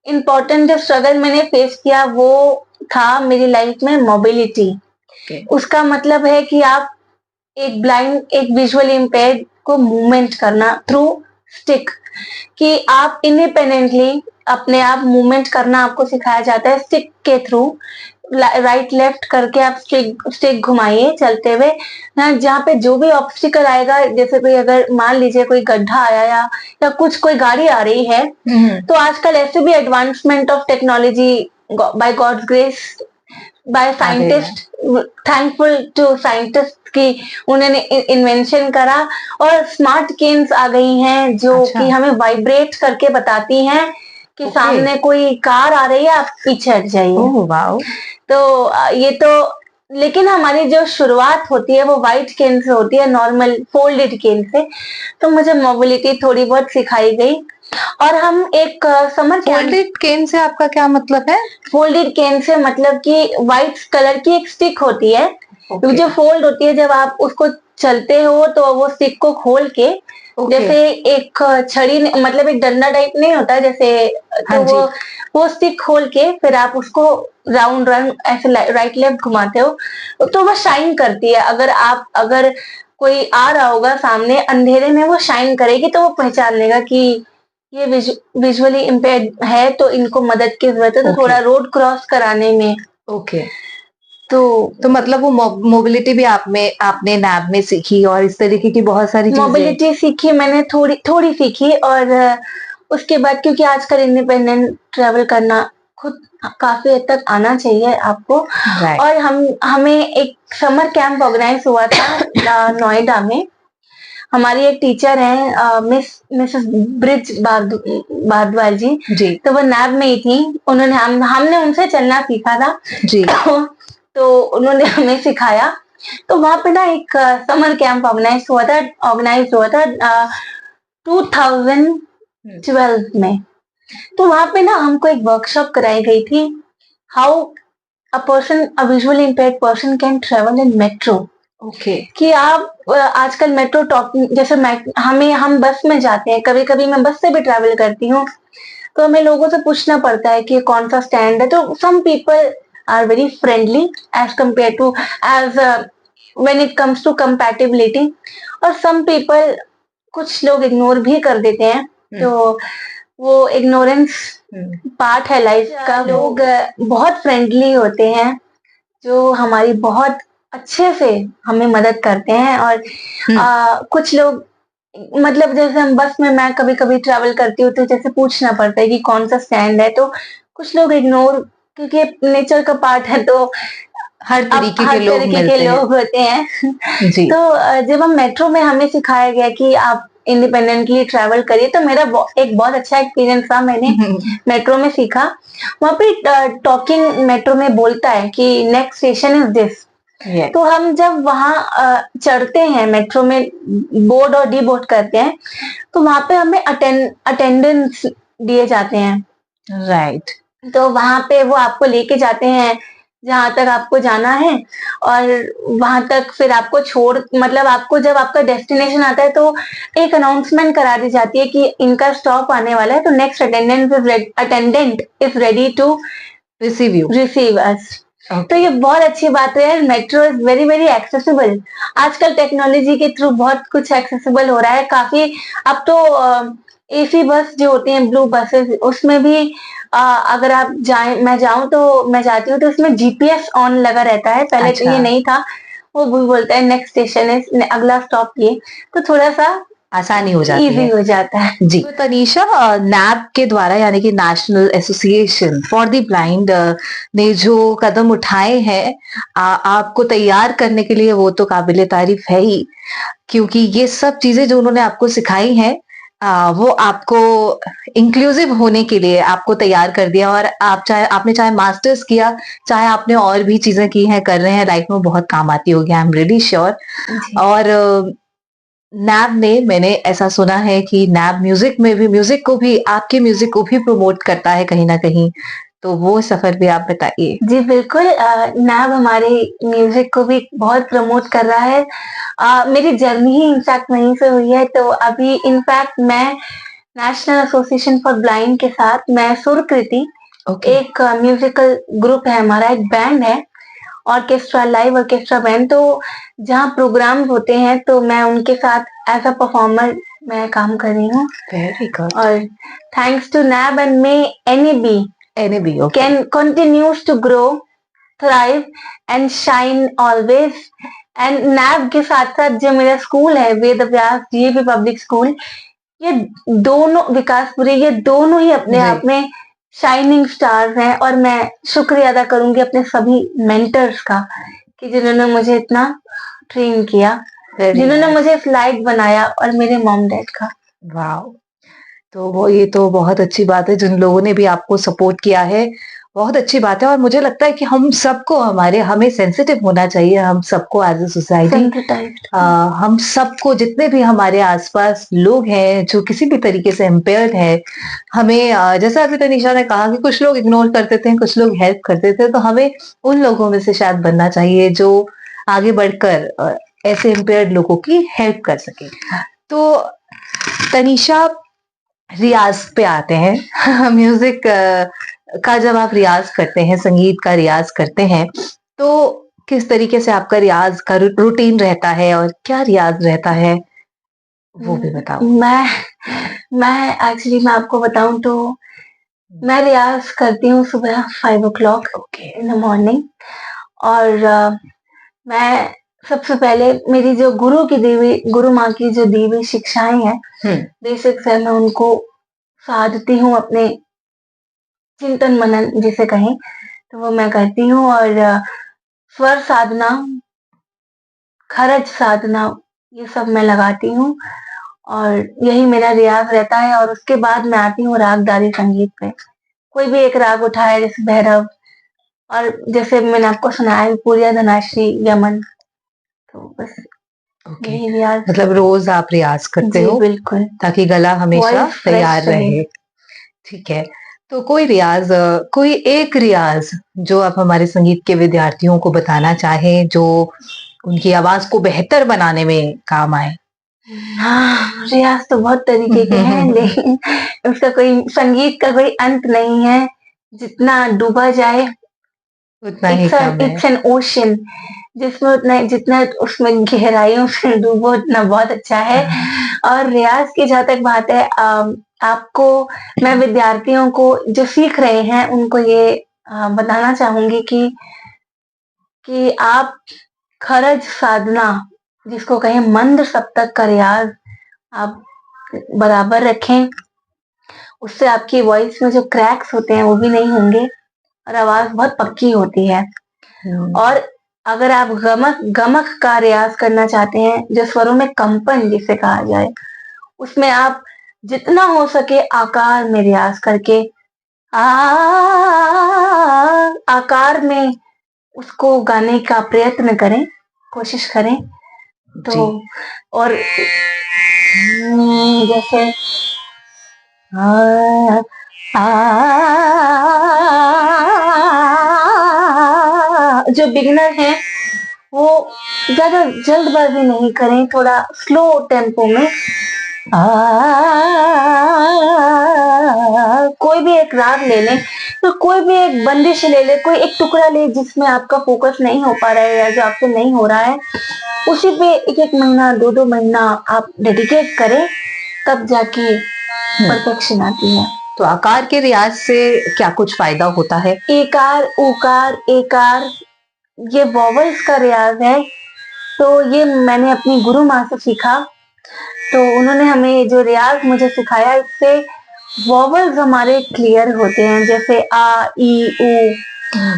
इम्पोर्टेंट जो स्ट्रगल मैंने फेस किया वो था मेरी लाइफ में मोबिलिटी। उसका मतलब है कि आप एक ब्लाइंड, एक विजुअली इम्पेयर्ड को मूवमेंट करना थ्रू स्टिक, कि आप इंडिपेंडेंटली अपने आप मूवमेंट करना आपको सिखाया जाता है स्टिक के थ्रू। राइट लेफ्ट करके आप स्टिक घुमाइए चलते हुए, जहाँ पे जो भी ऑब्स्टिकल आएगा, जैसे कोई अगर मान लीजिए कोई गड्ढा आया या कुछ कोई गाड़ी आ रही है, तो आजकल ऐसे भी advancement of technology by God's grace, by scientist, thankful to scientist की उन्होंने इन्वेंशन करा, और स्मार्ट केन्स आ गई हैं जो कि हमें वाइब्रेट करके बताती हैं कि सामने कोई कार आ रही है, आप पीछे हट जाइए। तो ये तो, लेकिन हमारी जो शुरुआत होती है वो व्हाइट केन से होती है, नॉर्मल फोल्डेड केन से। तो मुझे मोबिलिटी थोड़ी बहुत सिखाई गई। और हम एक समर फोल्डेड केन से आपका क्या मतलब है? फोल्डेड केन से मतलब कि व्हाइट कलर की एक स्टिक होती है, जो फोल्ड होती है, जब आप उसको चलते हो तो वो स्टिक को खोल के, जैसे एक छड़ी, मतलब एक डंडा टाइप नहीं होता जैसे, तो वो स्टिक खोल के फिर आप उसको राउंड ऐसे राइट लेफ्ट घुमाते हो तो वो शाइन करती है। अगर कोई आ रहा होगा सामने अंधेरे में, वो शाइन करेगी तो वो पहचान लेगा कि ये विजुअली इम्पेयर्ड है, तो इनको मदद की जरूरत है, तो थोड़ा रोड क्रॉस कराने में। तो मतलब वो मोबिलिटी भी आपने नैब में सीखी, और इस तरीके की बहुत सारी चीजें। मोबिलिटी सीखी मैंने, थोड़ी सीखी। और उसके बाद क्योंकि आजकल इंडिपेंडेंट ट्रेवल करना खुद काफी हद तक आना चाहिए आपको। और हमें एक समर कैंप ऑर्गेनाइज हुआ था नोएडा में। हमारी एक टीचर है मिसेस ब्रिज भारद्वाज जी, तो वो नैब में ही थी। उन्होंने हमने उनसे चलना सीखा था जी। तो उन्होंने हमें सिखाया। तो वहां पे ना एक समर कैंप ऑर्गेनाइज हुआ था 2012 में। तो वहां पे ना हमको एक वर्कशॉप कराई गई थी, how a visually impaired person can travel in metro. कि आप आजकल मेट्रो जैसे हम बस में जाते हैं, कभी कभी मैं बस से भी ट्रैवल करती हूँ, तो हमें लोगों से पूछना पड़ता है कि कौन सा स्टैंड है। तो some people are very friendly as compare to when it comes to compatibility, और सम पीपल, कुछ लोग इग्नोर भी कर देते हैं। तो वो इग्नोरेंस पार्ट है लाइफ का। लोग बहुत फ्रेंडली होते हैं जो हमारी बहुत अच्छे से हमें मदद करते हैं। और कुछ लोग, मतलब जैसे हम बस में, मैं कभी कभी ट्रैवल करती हूँ तो जैसे पूछना पड़ता है कि कौन सा स्टैंड है, तो कुछ लोग इग्नोर, क्योंकि नेचर का पार्ट है, तो हर तरीके के लोग होते हैं जी। तो जब हम मेट्रो में, हमें सिखाया गया कि आप इंडिपेंडेंटली ट्रैवल करिए, तो मेरा एक बहुत अच्छा एक्सपीरियंस था। मैंने मेट्रो में सीखा, वहां पे टॉकिंग मेट्रो में बोलता है कि नेक्स्ट स्टेशन इज दिस। तो हम जब वहां चढ़ते हैं मेट्रो में, बोर्ड और डी बोर्ड करते हैं, तो वहां पे हमें अटेंडेंस दिए जाते हैं। राइट। तो वहां पे वो आपको लेके जाते हैं जहां तक आपको जाना है, और वहां तक फिर आपको मतलब आपको जब आपका डेस्टिनेशन आता है तो एक अनाउंसमेंट करा दी जाती है कि इनका स्टॉप आने वाला है, तो next attendant is ready to receive us. तो ये बहुत अच्छी बात है। Metro is very very accessible. आजकल टेक्नोलॉजी के थ्रू बहुत कुछ एक्सेसिबल हो रहा है काफी। अब तो एसी बस जो होती हैं, ब्लू बसेस, उसमें भी अगर आप मैं जाती हूँ तो उसमें जीपीएस ऑन लगा रहता है। पहले तो ये नहीं था, वो भी बोलता है नेक्स्ट स्टेशन है, अगला स्टॉप ये। तो थोड़ा सा आसानी हो जाती इजी है। हो जाता है। जी। तो तनीषा, नैब के द्वारा यानी कि national association for the blind ने जो कदम उठाए हैं आपको तैयार करने के लिए, वो तो काबिले तारीफ है ही, क्योंकि ये सब चीजें जो उन्होंने आपको सिखाई हैं वो आपको इंक्लूसिव होने के लिए आपको तैयार कर दिया। और आपने चाहे मास्टर्स किया, चाहे आपने और भी चीजें की हैं, कर रहे हैं, लाइफ में बहुत काम आती होगी, आई एम रियली श्योर। जी। और नैब ने, मैंने ऐसा सुना है कि नैब म्यूजिक में भी, म्यूजिक को भी, आपके म्यूजिक को भी प्रमोट करता है कहीं ना कहीं, तो वो सफर भी आप बताइए। जी बिल्कुल, नैब हमारे म्यूजिक को भी बहुत प्रमोट कर रहा है। मेरी जर्नी ही इनफैक्ट वहीं से हुई है। तो अभी इनफैक्ट मैं नेशनल एसोसिएशन फॉर ब्लाइंड के साथ मैं सुरकृति, ओके। एक म्यूजिकल ग्रुप है हमारा, एक बैंड है, ऑर्केस्ट्रा, लाइव ऑर्केस्ट्रा बैंड। तो जहाँ प्रोग्राम होते हैं तो मैं उनके साथ एज अ परफॉर्मर मैं काम कर रही हूँ। Very good. और thanks to NAB and may NAB, okay. can continues to grow, thrive and shine always। And NAB के साथ साथ जो मेरा स्कूल है, Ved Vyas DAV public school, ये दोनों, विकासपुरी, ये दोनों ही अपने आप में शाइनिंग स्टार्स हैं। और मैं शुक्रिया अदा करूंगी अपने सभी मेंटर्स का, कि जिन्होंने मुझे इतना ट्रेन किया, जिन्होंने मुझे इस लायक बनाया, और मेरे मॉम डैड का। वाह! तो वो, ये तो बहुत अच्छी बात है, जिन लोगों ने भी आपको सपोर्ट किया है, बहुत अच्छी बात है। और मुझे लगता है कि हम सबको, हमें सेंसिटिव होना चाहिए, हम सबको एज अ सोसाइटी, सेंसिटाइज्ड। हम सबको, जितने भी हमारे आसपास लोग हैं जो किसी भी तरीके से इम्पेयर्ड है, हमें जैसा अभी तनीषा ने कहा कि कुछ लोग इग्नोर करते थे, कुछ लोग हेल्प करते थे, तो हमें उन लोगों में से शायद बनना चाहिए जो आगे बढ़कर ऐसे इम्पेयर्ड लोगों की हेल्प कर सके। तो तनीषा, रियाज पे आते हैं। म्यूजिक का जब आप रियाज करते हैं, संगीत का रियाज करते हैं, तो किस तरीके से आपका रियाज का रूटीन रहता है और क्या रियाज रहता है, वो भी बताओ। मैं एक्चुअली मैं आपको बताऊं तो मैं रियाज करती हूँ सुबह 5 o'clock okay. In the morning. और मैं सबसे पहले, मेरी जो गुरु माँ की जो दी हुई शिक्षाएं हैं, बेसिक्स है, मैं उनको साधती हूँ, अपने चिंतन मनन जिसे कहें, तो वो मैं करती हूँ। और स्वर साधना, खरज साधना, ये सब मैं लगाती हूँ, और यही मेरा रियाज रहता है। और उसके बाद मैं आती हूँ रागदारी संगीत पे, कोई भी एक राग उठाए, जैसे भैरव, और जैसे मैंने आपको सुनाया पूरिया, धनाश्री, यमन, तो बस ओके। यही रियाज। मतलब रोज आप रियाज करते जी हो बिल्कुल, ताकि गला हमेशा वॉइस तैयार फ्रेश रहे। रहे। ठीक है। तो कोई रियाज, कोई एक रियाज जो आप हमारे संगीत के विद्यार्थियों को बताना चाहें, जो उनकी आवाज को बेहतर बनाने में काम आए। हाँ, रियाज तो बहुत तरीके के हैं, लेकिन उसका कोई, संगीत का कोई अंत नहीं है। जितना डूबा जाए, उतना ही कम है। इट्स एन ओशन, जिसमें उतना, जितना उसमें गहराइयों से डूबो उतना बहुत अच्छा है। और रियाज की जहाँ तक बात है, आपको, मैं विद्यार्थियों को जो सीख रहे हैं उनको ये बताना चाहूंगी कि आप खरज साधना, जिसको कहें मंद सप्तक का रियाज, आप बराबर रखें। उससे आपकी वॉइस में जो क्रैक्स होते हैं वो भी नहीं होंगे, और आवाज बहुत पक्की होती है। और अगर आप गमक गमक का रियाज करना चाहते हैं, जो स्वरों में कंपन जिसे कहा जाए, उसमें आप जितना हो सके आकार में रियाज करके, आ आकार में उसको गाने का प्रयत्न करें, कोशिश करें। तो और जैसे आ, जो बिगिनर हैं वो ज्यादा जल्दबाजी नहीं करें, थोड़ा स्लो टेम्पो में कोई भी एक राग ले लें, तो कोई भी एक बंदिश ले ले, कोई एक टुकड़ा ले जिसमें आपका फोकस नहीं हो पा रहा है या जो आपसे नहीं हो रहा है, उसी पे एक महीना, 2 महीना आप डेडिकेट करें, तब जाके परफेक्शन आती है। तो आकार के रियाज से क्या कुछ फायदा होता है? एकार, उकार, एकार, ये वॉवल्स का रियाज है। तो ये मैंने अपनी गुरु माँ से सीखा। तो उन्होंने हमें जो रियाज मुझे सिखाया, इससे वॉवल्स हमारे क्लियर होते हैं, जैसे आ ई ऊ,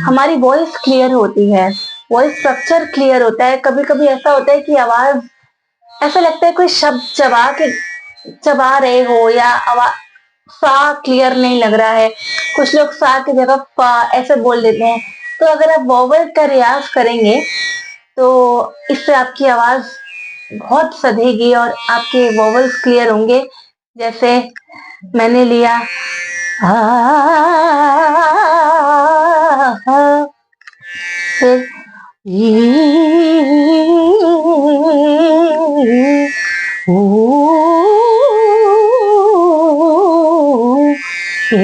हमारी वॉइस क्लियर होती है, वॉइस स्ट्रक्चर क्लियर होता है। कभी कभी ऐसा होता है कि आवाज ऐसा लगता है कोई शब्द चबा रहे हो, या आवाज सा क्लियर नहीं लग रहा है, कुछ लोग सा की जगह पा ऐसे बोल देते हैं। तो अगर आप वॉवल का रियाज करेंगे तो इससे आपकी आवाज बहुत सधेगी और आपके वॉवल्स क्लियर होंगे। जैसे मैंने लिया आ, फिर ई, ऊ, ए,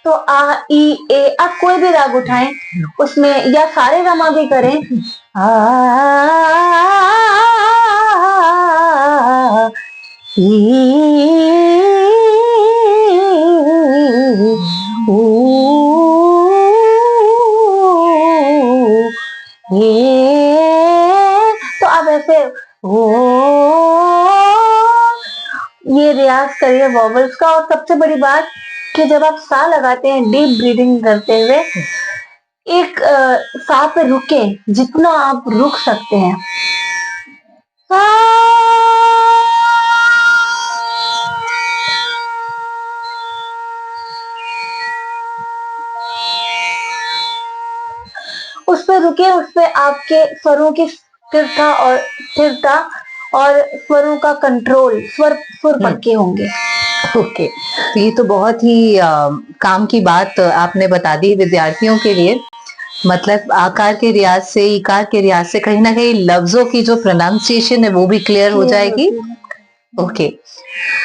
तो आ ई ए, आप कोई भी राग उठाएं उसमें, या सारे रमा भी करें, आ ई, ऊ, ए, तो आप ऐसे ओ, ये रियाज करिए वॉवल्स का। और सबसे बड़ी बात कि जब आप सा लगाते हैं डीप ब्रीदिंग करते हुए, एक सा पे रुके, जितना आप रुक सकते हैं। सा, उस पे रुके, उस पे आपके स्वरों की स्थिरता और स्वरों का कंट्रोल, सुर पक्के होंगे। ओके, तो ये तो बहुत ही काम की बात आपने बता दी विद्यार्थियों के लिए। मतलब आकार के रियाज से, इकार के रियाज से कहीं ना कहीं लफ्जों की जो प्रोनाउंसिएशन है वो भी क्लियर हो जाएगी। ओके,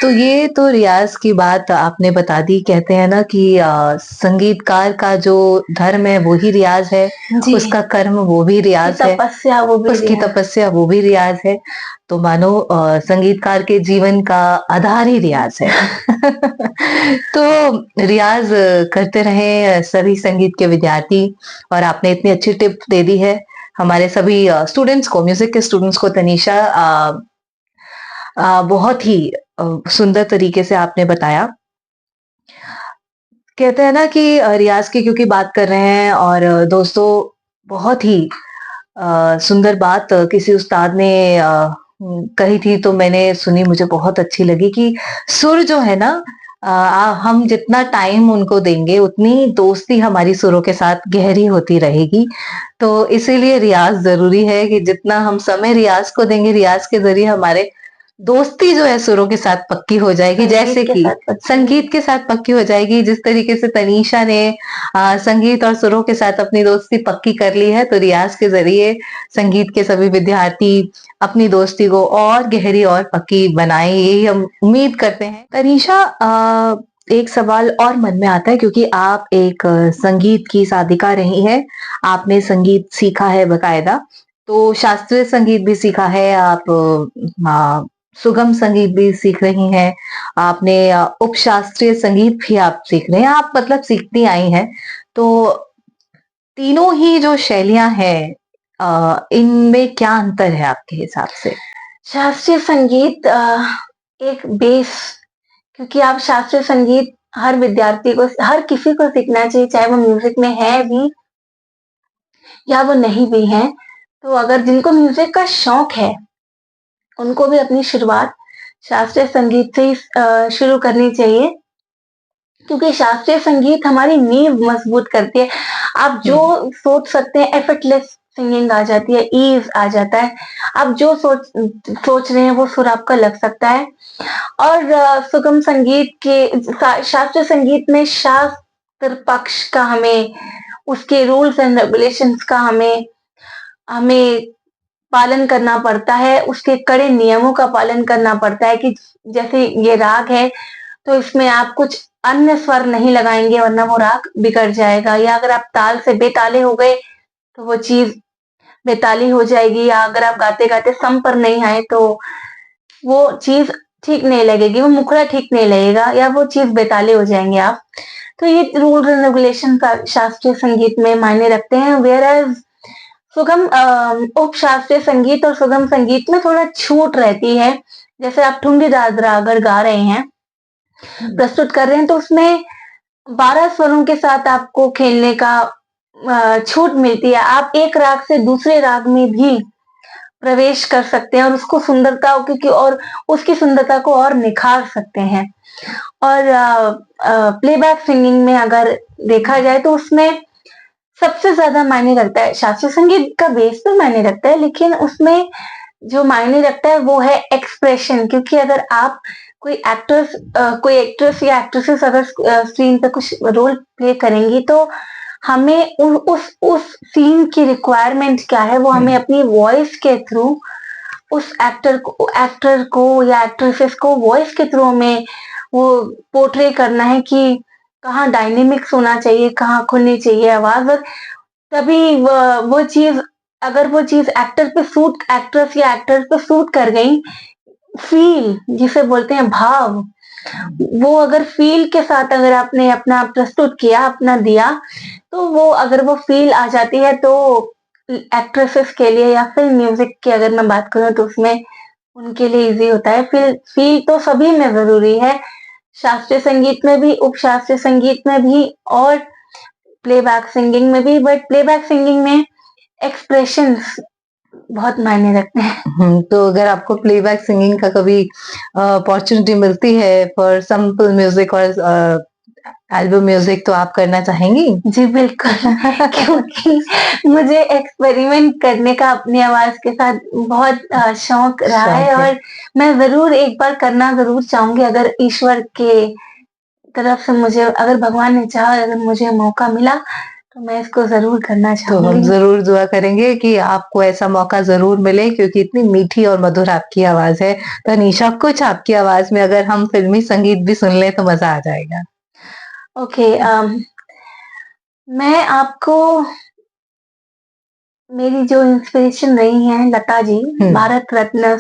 तो ये तो रियाज की बात आपने बता दी। कहते हैं ना कि संगीतकार का जो धर्म है वो ही रियाज है, उसका कर्म वो भी रियाज है, तपस्या वो भी उसकी तपस्या वो भी रियाज है। तो मानो संगीतकार के जीवन का आधार ही रियाज है। तो रियाज करते रहे सभी संगीत के विद्यार्थी। और आपने इतनी अच्छी टिप दे दी है हमारे सभी स्टूडेंट्स को, म्यूजिक के स्टूडेंट्स को तनीषा। बहुत ही सुंदर तरीके से आपने बताया। कहते हैं ना कि रियाज की क्योंकि बात कर रहे हैं, और दोस्तों बहुत ही सुंदर बात किसी उस्ताद ने कही थी, तो मैंने सुनी, मुझे बहुत अच्छी लगी कि सुर जो है ना, हम जितना टाइम उनको देंगे उतनी दोस्ती हमारी सुरों के साथ गहरी होती रहेगी। तो इसीलिए रियाज जरूरी है कि जितना हम समय रियाज को देंगे, रियाज के जरिए हमारे दोस्ती जो है सुरों के साथ पक्की हो जाएगी, जैसे कि संगीत के साथ पक्की हो जाएगी। जिस तरीके से तनीषा ने संगीत और सुरों के साथ अपनी दोस्ती पक्की कर ली है, तो रियाज के जरिए संगीत के सभी विद्यार्थी अपनी दोस्ती को और गहरी और पक्की बनाए, यही हम उम्मीद करते हैं। तनीषा, एक सवाल और मन में आता है, क्योंकि आप एक संगीत की साधिका रही हैं, आपने संगीत सीखा है बकायदा, तो शास्त्रीय संगीत भी सीखा है, आप सुगम संगीत भी सीख रही हैं, आपने उपशास्त्रीय संगीत भी आप सीख रहे हैं, आप मतलब सीखती आई हैं। तो तीनों ही जो शैलियां हैं, इनमें क्या अंतर है आपके हिसाब से? शास्त्रीय संगीत एक बेस, क्योंकि आप शास्त्रीय संगीत हर विद्यार्थी को, हर किसी को सीखना चाहिए, चाहे वो म्यूजिक में है भी या वो नहीं भी है। तो अगर जिनको म्यूजिक का शौक है उनको भी अपनी शुरुआत शास्त्रीय संगीत से ही शुरू करनी चाहिए, क्योंकि शास्त्रीय संगीत हमारी नींव मजबूत करती है। आप जो सोच सकते हैं, एफर्टलेस सिंगिंग आ जाती है, ईज आ जाता है। आप जो सोच रहे हैं वो सुर आपका लग सकता है। और सुगम संगीत के, शास्त्रीय संगीत में शास्त्र पक्ष का हमें, उसके रूल्स एंड रेगुलेशंस का हमें पालन करना पड़ता है, उसके कड़े नियमों का पालन करना पड़ता है। कि जैसे ये राग है तो इसमें आप कुछ अन्य स्वर नहीं लगाएंगे, वरना वो राग बिगड़ जाएगा। या अगर आप ताल से बेताले हो गए तो वो चीज बेताली हो जाएगी। या अगर आप गाते गाते सम पर नहीं आए तो वो चीज ठीक नहीं लगेगी, वो मुखड़ा ठीक नहीं लगेगा, या वो चीज बेताले हो जाएंगे आप। तो ये रूल एंड रेगुलेशन शास्त्रीय संगीत में मायने रखते हैं। वेयर एज सुगम उप शास्त्रीय संगीत और सुगम संगीत में थोड़ा छूट रहती है। जैसे आप ठुमरी दादरा अगर गा रहे हैं, प्रस्तुत कर रहे हैं, तो उसमें 12 स्वरों के साथ आपको खेलने का छूट मिलती है। आप एक राग से दूसरे राग में भी प्रवेश कर सकते हैं और उसको सुंदरता क्योंकि और उसकी सुंदरता को और निखार सकते हैं। और प्लेबैक सिंगिंग में अगर देखा जाए तो उसमें सबसे ज्यादा मायने रखता है, शास्त्रीय संगीत का बेस पे मायने रखता है, लेकिन उसमें जो मायने रखता है वो है एक्सप्रेशन। क्योंकि अगर आप कोई एक्ट्रेस या एक्ट्रेसेस अगर स्क्रीन पे कुछ रोल प्ले करेंगी तो हमें उस सीन की रिक्वायरमेंट क्या है वो हमें अपनी वॉइस के थ्रू उस एक्टर को या एक्ट्रेसेस को वॉइस के थ्रू हमें वो पोर्ट्रे करना है कि कहाँ डायनेमिक्स होना चाहिए, कहाँ खुलनी चाहिए आवाज, और तभी वो चीज अगर वो चीज एक्ट्रेस या एक्टर पे सूट कर गई, फील जिसे बोलते हैं भाव, वो अगर फील के साथ अगर आपने अपना प्रस्तुत किया, अपना दिया, तो वो अगर वो फील आ जाती है तो एक्ट्रेसेस के लिए या फिल्म म्यूजिक की अगर मैं बात करूं तो उसमें उनके लिए इजी होता है। फील तो सभी में जरूरी है, शास्त्रीय संगीत में भी, उप शास्त्रीय संगीत में भी और प्लेबैक सिंगिंग में भी। बट प्लेबैक सिंगिंग में एक्सप्रेशंस बहुत मायने रखते हैं। तो अगर आपको प्लेबैक सिंगिंग का कभी अपॉर्चुनिटी मिलती है फॉर सैंपल म्यूजिक और एल्बम म्यूजिक तो आप करना चाहेंगी? जी बिल्कुल। क्योंकि मुझे एक्सपेरिमेंट करने का अपनी आवाज के साथ बहुत शौक रहा है शौक है। और मैं जरूर एक बार करना जरूर चाहूंगी, अगर ईश्वर के तरफ से मुझे, अगर भगवान ने चाहा, अगर मुझे मौका मिला तो मैं इसको जरूर करना तो हम चाहूंगी। जरूर दुआ करेंगे कि आपको ऐसा मौका जरूर मिले, क्योंकि इतनी मीठी और मधुर आपकी आवाज है। तनीषा, कुछ आपकी आवाज में अगर हम फिल्मी संगीत भी सुन लें तो मजा आ जाएगा। ओके, मैं आपको, मेरी जो इंस्पिरेशन रही है लता जी, भारत रत्न,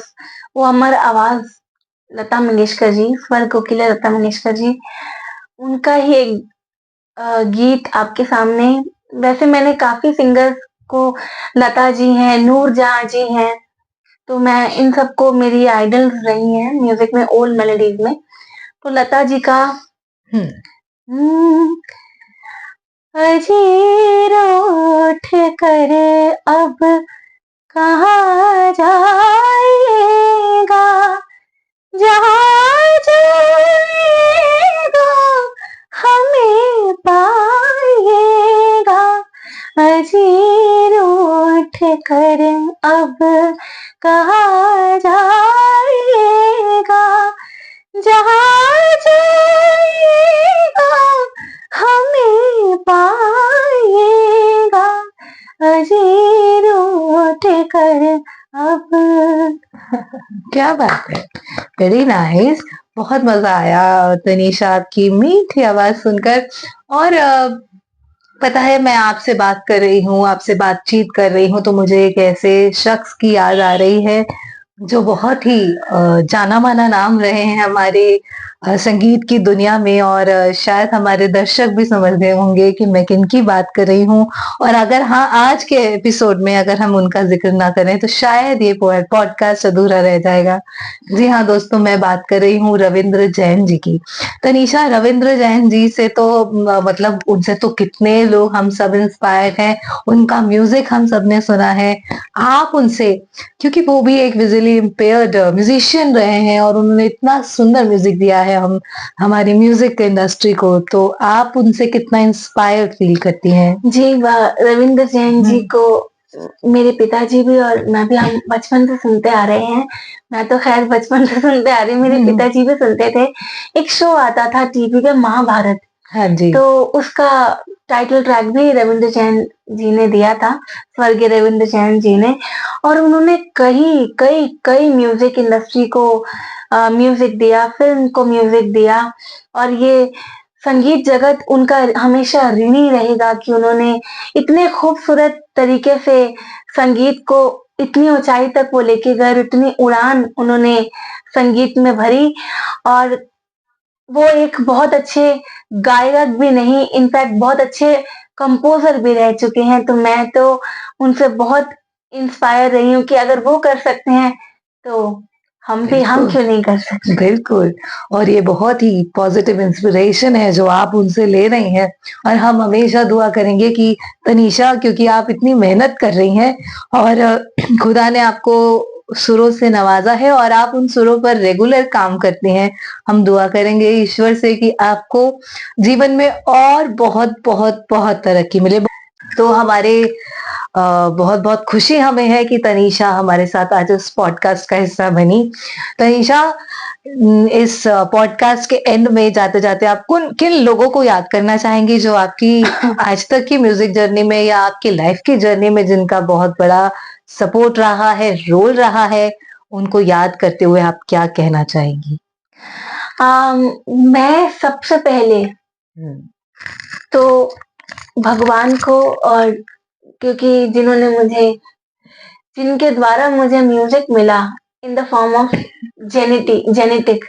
वो अमर आवाज लता मंगेशकर जी, स्वर कोकिला लता मंगेशकर जी, उनका ही एक गीत आपके सामने। वैसे मैंने काफी सिंगर्स को, लता जी हैं, नूर जहां जी हैं, तो मैं इन सबको मेरी आइडल्स रही हैं म्यूजिक में, ओल्ड मेलोडीज में। तो लता जी का हम्म, अजीर उठ कर अब कहाँ जाएगा, जहाँ जाएगा हमें पाएगा, अजीर उठ कर अब कहाँ जाएगा, जहाँ जाएगा हमें पाएगा, अजीर उठ कर अब। क्या बात है, वेरी नाइस। बहुत मजा आया तनीषा आपकी मीठी आवाज सुनकर। और पता है, मैं आपसे बात कर रही हूँ, आपसे बातचीत कर रही हूँ तो मुझे एक ऐसे शख्स की याद आ रही है जो बहुत ही जाना माना नाम रहे हैं हमारे संगीत की दुनिया में। और शायद हमारे दर्शक भी समझ गए होंगे कि मैं किनकी बात कर रही हूँ। और अगर हाँ, आज के एपिसोड में अगर हम उनका जिक्र ना करें तो शायद ये पॉडकास्ट अधूरा रह जाएगा। जी हाँ दोस्तों, मैं बात कर रही हूँ रविंद्र जैन जी की। तनीषा, रविंद्र जैन जी से तो मतलब उनसे तो कितने लोग हम सब इंस्पायर्ड हैं, उनका म्यूजिक हम सब ने सुना है। आप उनसे, क्योंकि वो भी एक विजुअली इम्पेयर्ड म्यूजिशियन रहे हैं और उन्होंने इतना सुंदर म्यूजिक दिया है हम हमारी म्यूजिक इंडस्ट्री को, तो आप उनसे कितना इंस्पायर्ड फील करती हैं? जी, रविंद्र जैन जी को मेरे पिताजी भी और मैं भी, हम बचपन से सुनते आ रहे हैं। मैं तो खैर बचपन से सुनते आ रही हूँ, मेरे पिताजी भी सुनते थे। एक शो आता था टीवी पे, महाभारत, हाँ जी। तो उसका टाइटल ट्रैक भी रविंद्र जैन जी ने दिया था, स्वर्गीय रविंद्र जैन जी ने। और उन्होंने कई कई कई म्यूजिक इंडस्ट्री को म्यूजिक दिया, फिल्म को म्यूजिक दिया, और ये संगीत जगत उनका हमेशा ऋणी रहेगा कि उन्होंने इतने खूबसूरत तरीके से संगीत को इतनी ऊंचाई तक वो लेके गए, इतनी उड़ान उन्होंने संगीत में भरी। और वो एक बहुत अच्छे गायक भी नहीं, इनफैक्ट बहुत अच्छे कंपोजर भी रह चुके हैं, तो मैं तो उनसे बहुत इंस्पायर रही हूँ कि अगर वो कर सकते हैं तो हम बिल्कुल। क्यों नहीं कर सकते। बिल्कुल। और ये बहुत ही पॉजिटिव इंस्पिरेशन है जो आप उनसे ले रही हैं, और हम हमेशा दुआ करेंगे कि तनीषा, क्योंकि आप इतनी मेहनत कर रही हैं और खुदा ने आपको सुरों से नवाजा है और आप उन सुरों पर रेगुलर काम करती हैं। हम दुआ करेंगे ईश्वर से कि आपको जीवन में और बहुत बहुत बहुत तरक्की मिले। तो हमारे बहुत बहुत खुशी हमें है कि तनीषा हमारे साथ आज इस पॉडकास्ट का हिस्सा बनी। तनीषा, इस पॉडकास्ट के एंड में जाते जाते आप किन लोगों को याद करना चाहेंगी जो आपकी आज तक की म्यूजिक जर्नी में या आपकी लाइफ की जर्नी में जिनका बहुत बड़ा सपोर्ट रहा है, रोल रहा है, उनको याद करते हुए आप क्या कहना चाहेंगी? मैं सबसे पहले तो भगवान को, और क्योंकि जिनके द्वारा मुझे म्यूजिक मिला in the form of genetic,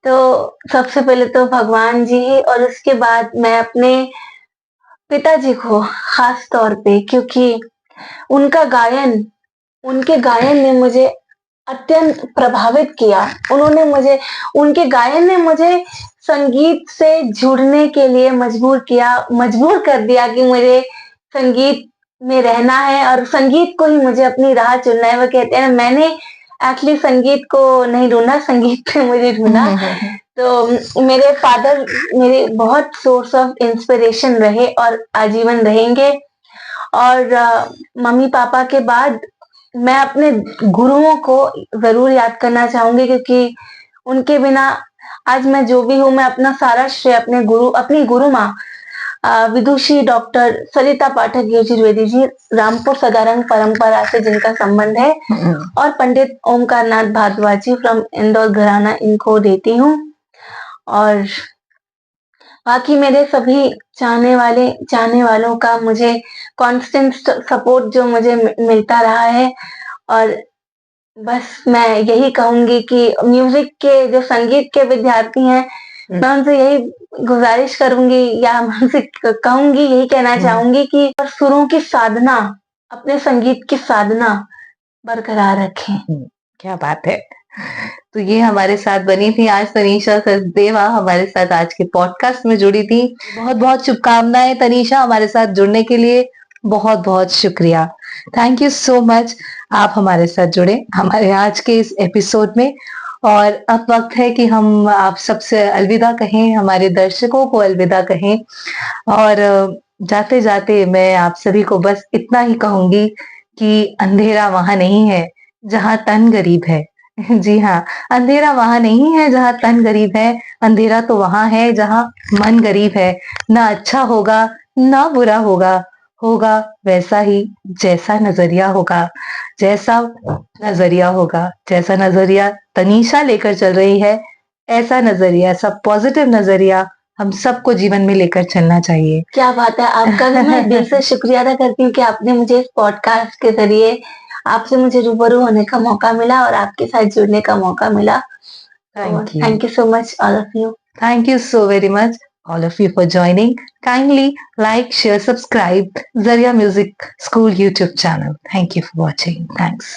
तो सबसे पहले तो भगवान जी ही, और उसके बाद मैं अपने पिताजी को खास तौर पे, क्योंकि उनके गायन ने मुझे अत्यंत प्रभावित किया। उनके गायन ने मुझे संगीत से जुड़ने के लिए मजबूर कर दिया कि मुझे संगीत में रहना है और संगीत को ही मुझे अपनी राह चुनना है। वो कहते हैं, मैंने एक्चुअली संगीत को नहीं ढूंढा, संगीत पे मुझे ढूंढा। तो मेरे फादर मेरे बहुत सोर्स ऑफ इंस्पिरेशन रहे और आजीवन रहेंगे। और मम्मी पापा के बाद मैं अपने गुरुओं को जरूर याद करना चाहूंगी, क्योंकि उनके बिना आज मैं जो भी हूँ, मैं अपना सारा श्रेय अपनी गुरु माँ विदुषी डॉक्टर सरिता पाठक यजुर्वेदी जी, रामपुर सदारंग परंपरा से जिनका संबंध है, और पंडित ओमकार नाथ भारद्वाज जी फ्रॉम इंदौर घराना, इनको देती हूँ। और बाकी मेरे सभी चाहने वालों का मुझे कांस्टेंट सपोर्ट जो मुझे मिलता रहा है। और बस मैं यही कहूंगी कि म्यूजिक के जो संगीत के विद्यार्थी हैं, मैं उनसे यही गुजारिश करूंगी या मैं उनसे कहूंगी, यही कहना चाहूंगी कि सुरों की साधना, अपने संगीत की साधना बरकरार रखें। क्या बात है। तो ये हमारे साथ बनी थी आज तनीषा सचदेवा, हमारे साथ आज के पॉडकास्ट में जुड़ी थी। बहुत बहुत शुभकामनाएं तनीषा, हमारे साथ जुड़ने के लिए बहुत बहुत शुक्रिया। थैंक यू सो मच, आप हमारे साथ जुड़े हमारे आज के इस एपिसोड में। और अब वक्त है कि हम आप सबसे अलविदा कहें, हमारे दर्शकों को अलविदा कहें। और जाते जाते मैं आप सभी को बस इतना ही कहूंगी कि अंधेरा वहां नहीं है जहां तन गरीब है। जी हाँ, अंधेरा वहां नहीं है जहां तन गरीब है, अंधेरा तो वहां है जहां मन गरीब है। ना अच्छा होगा ना बुरा होगा, होगा वैसा ही जैसा नजरिया होगा। जैसा नजरिया होगा, जैसा नजरिया तनीषा लेकर चल रही है, ऐसा नजरिया, ऐसा पॉजिटिव नजरिया हम सबको जीवन में लेकर चलना चाहिए। क्या बात है, आपका भी मैं दिल से शुक्रिया अदा करती हूँ कि आपने मुझे इस पॉडकास्ट के जरिए आपसे मुझे रूबरू होने का मौका मिला और आपके साथ जुड़ने का मौका मिला। Thank you so much all of you. Thank you so very much, all of you, for joining. Kindly like, share, subscribe Zaria Music School YouTube channel. Thank you for watching. Thanks.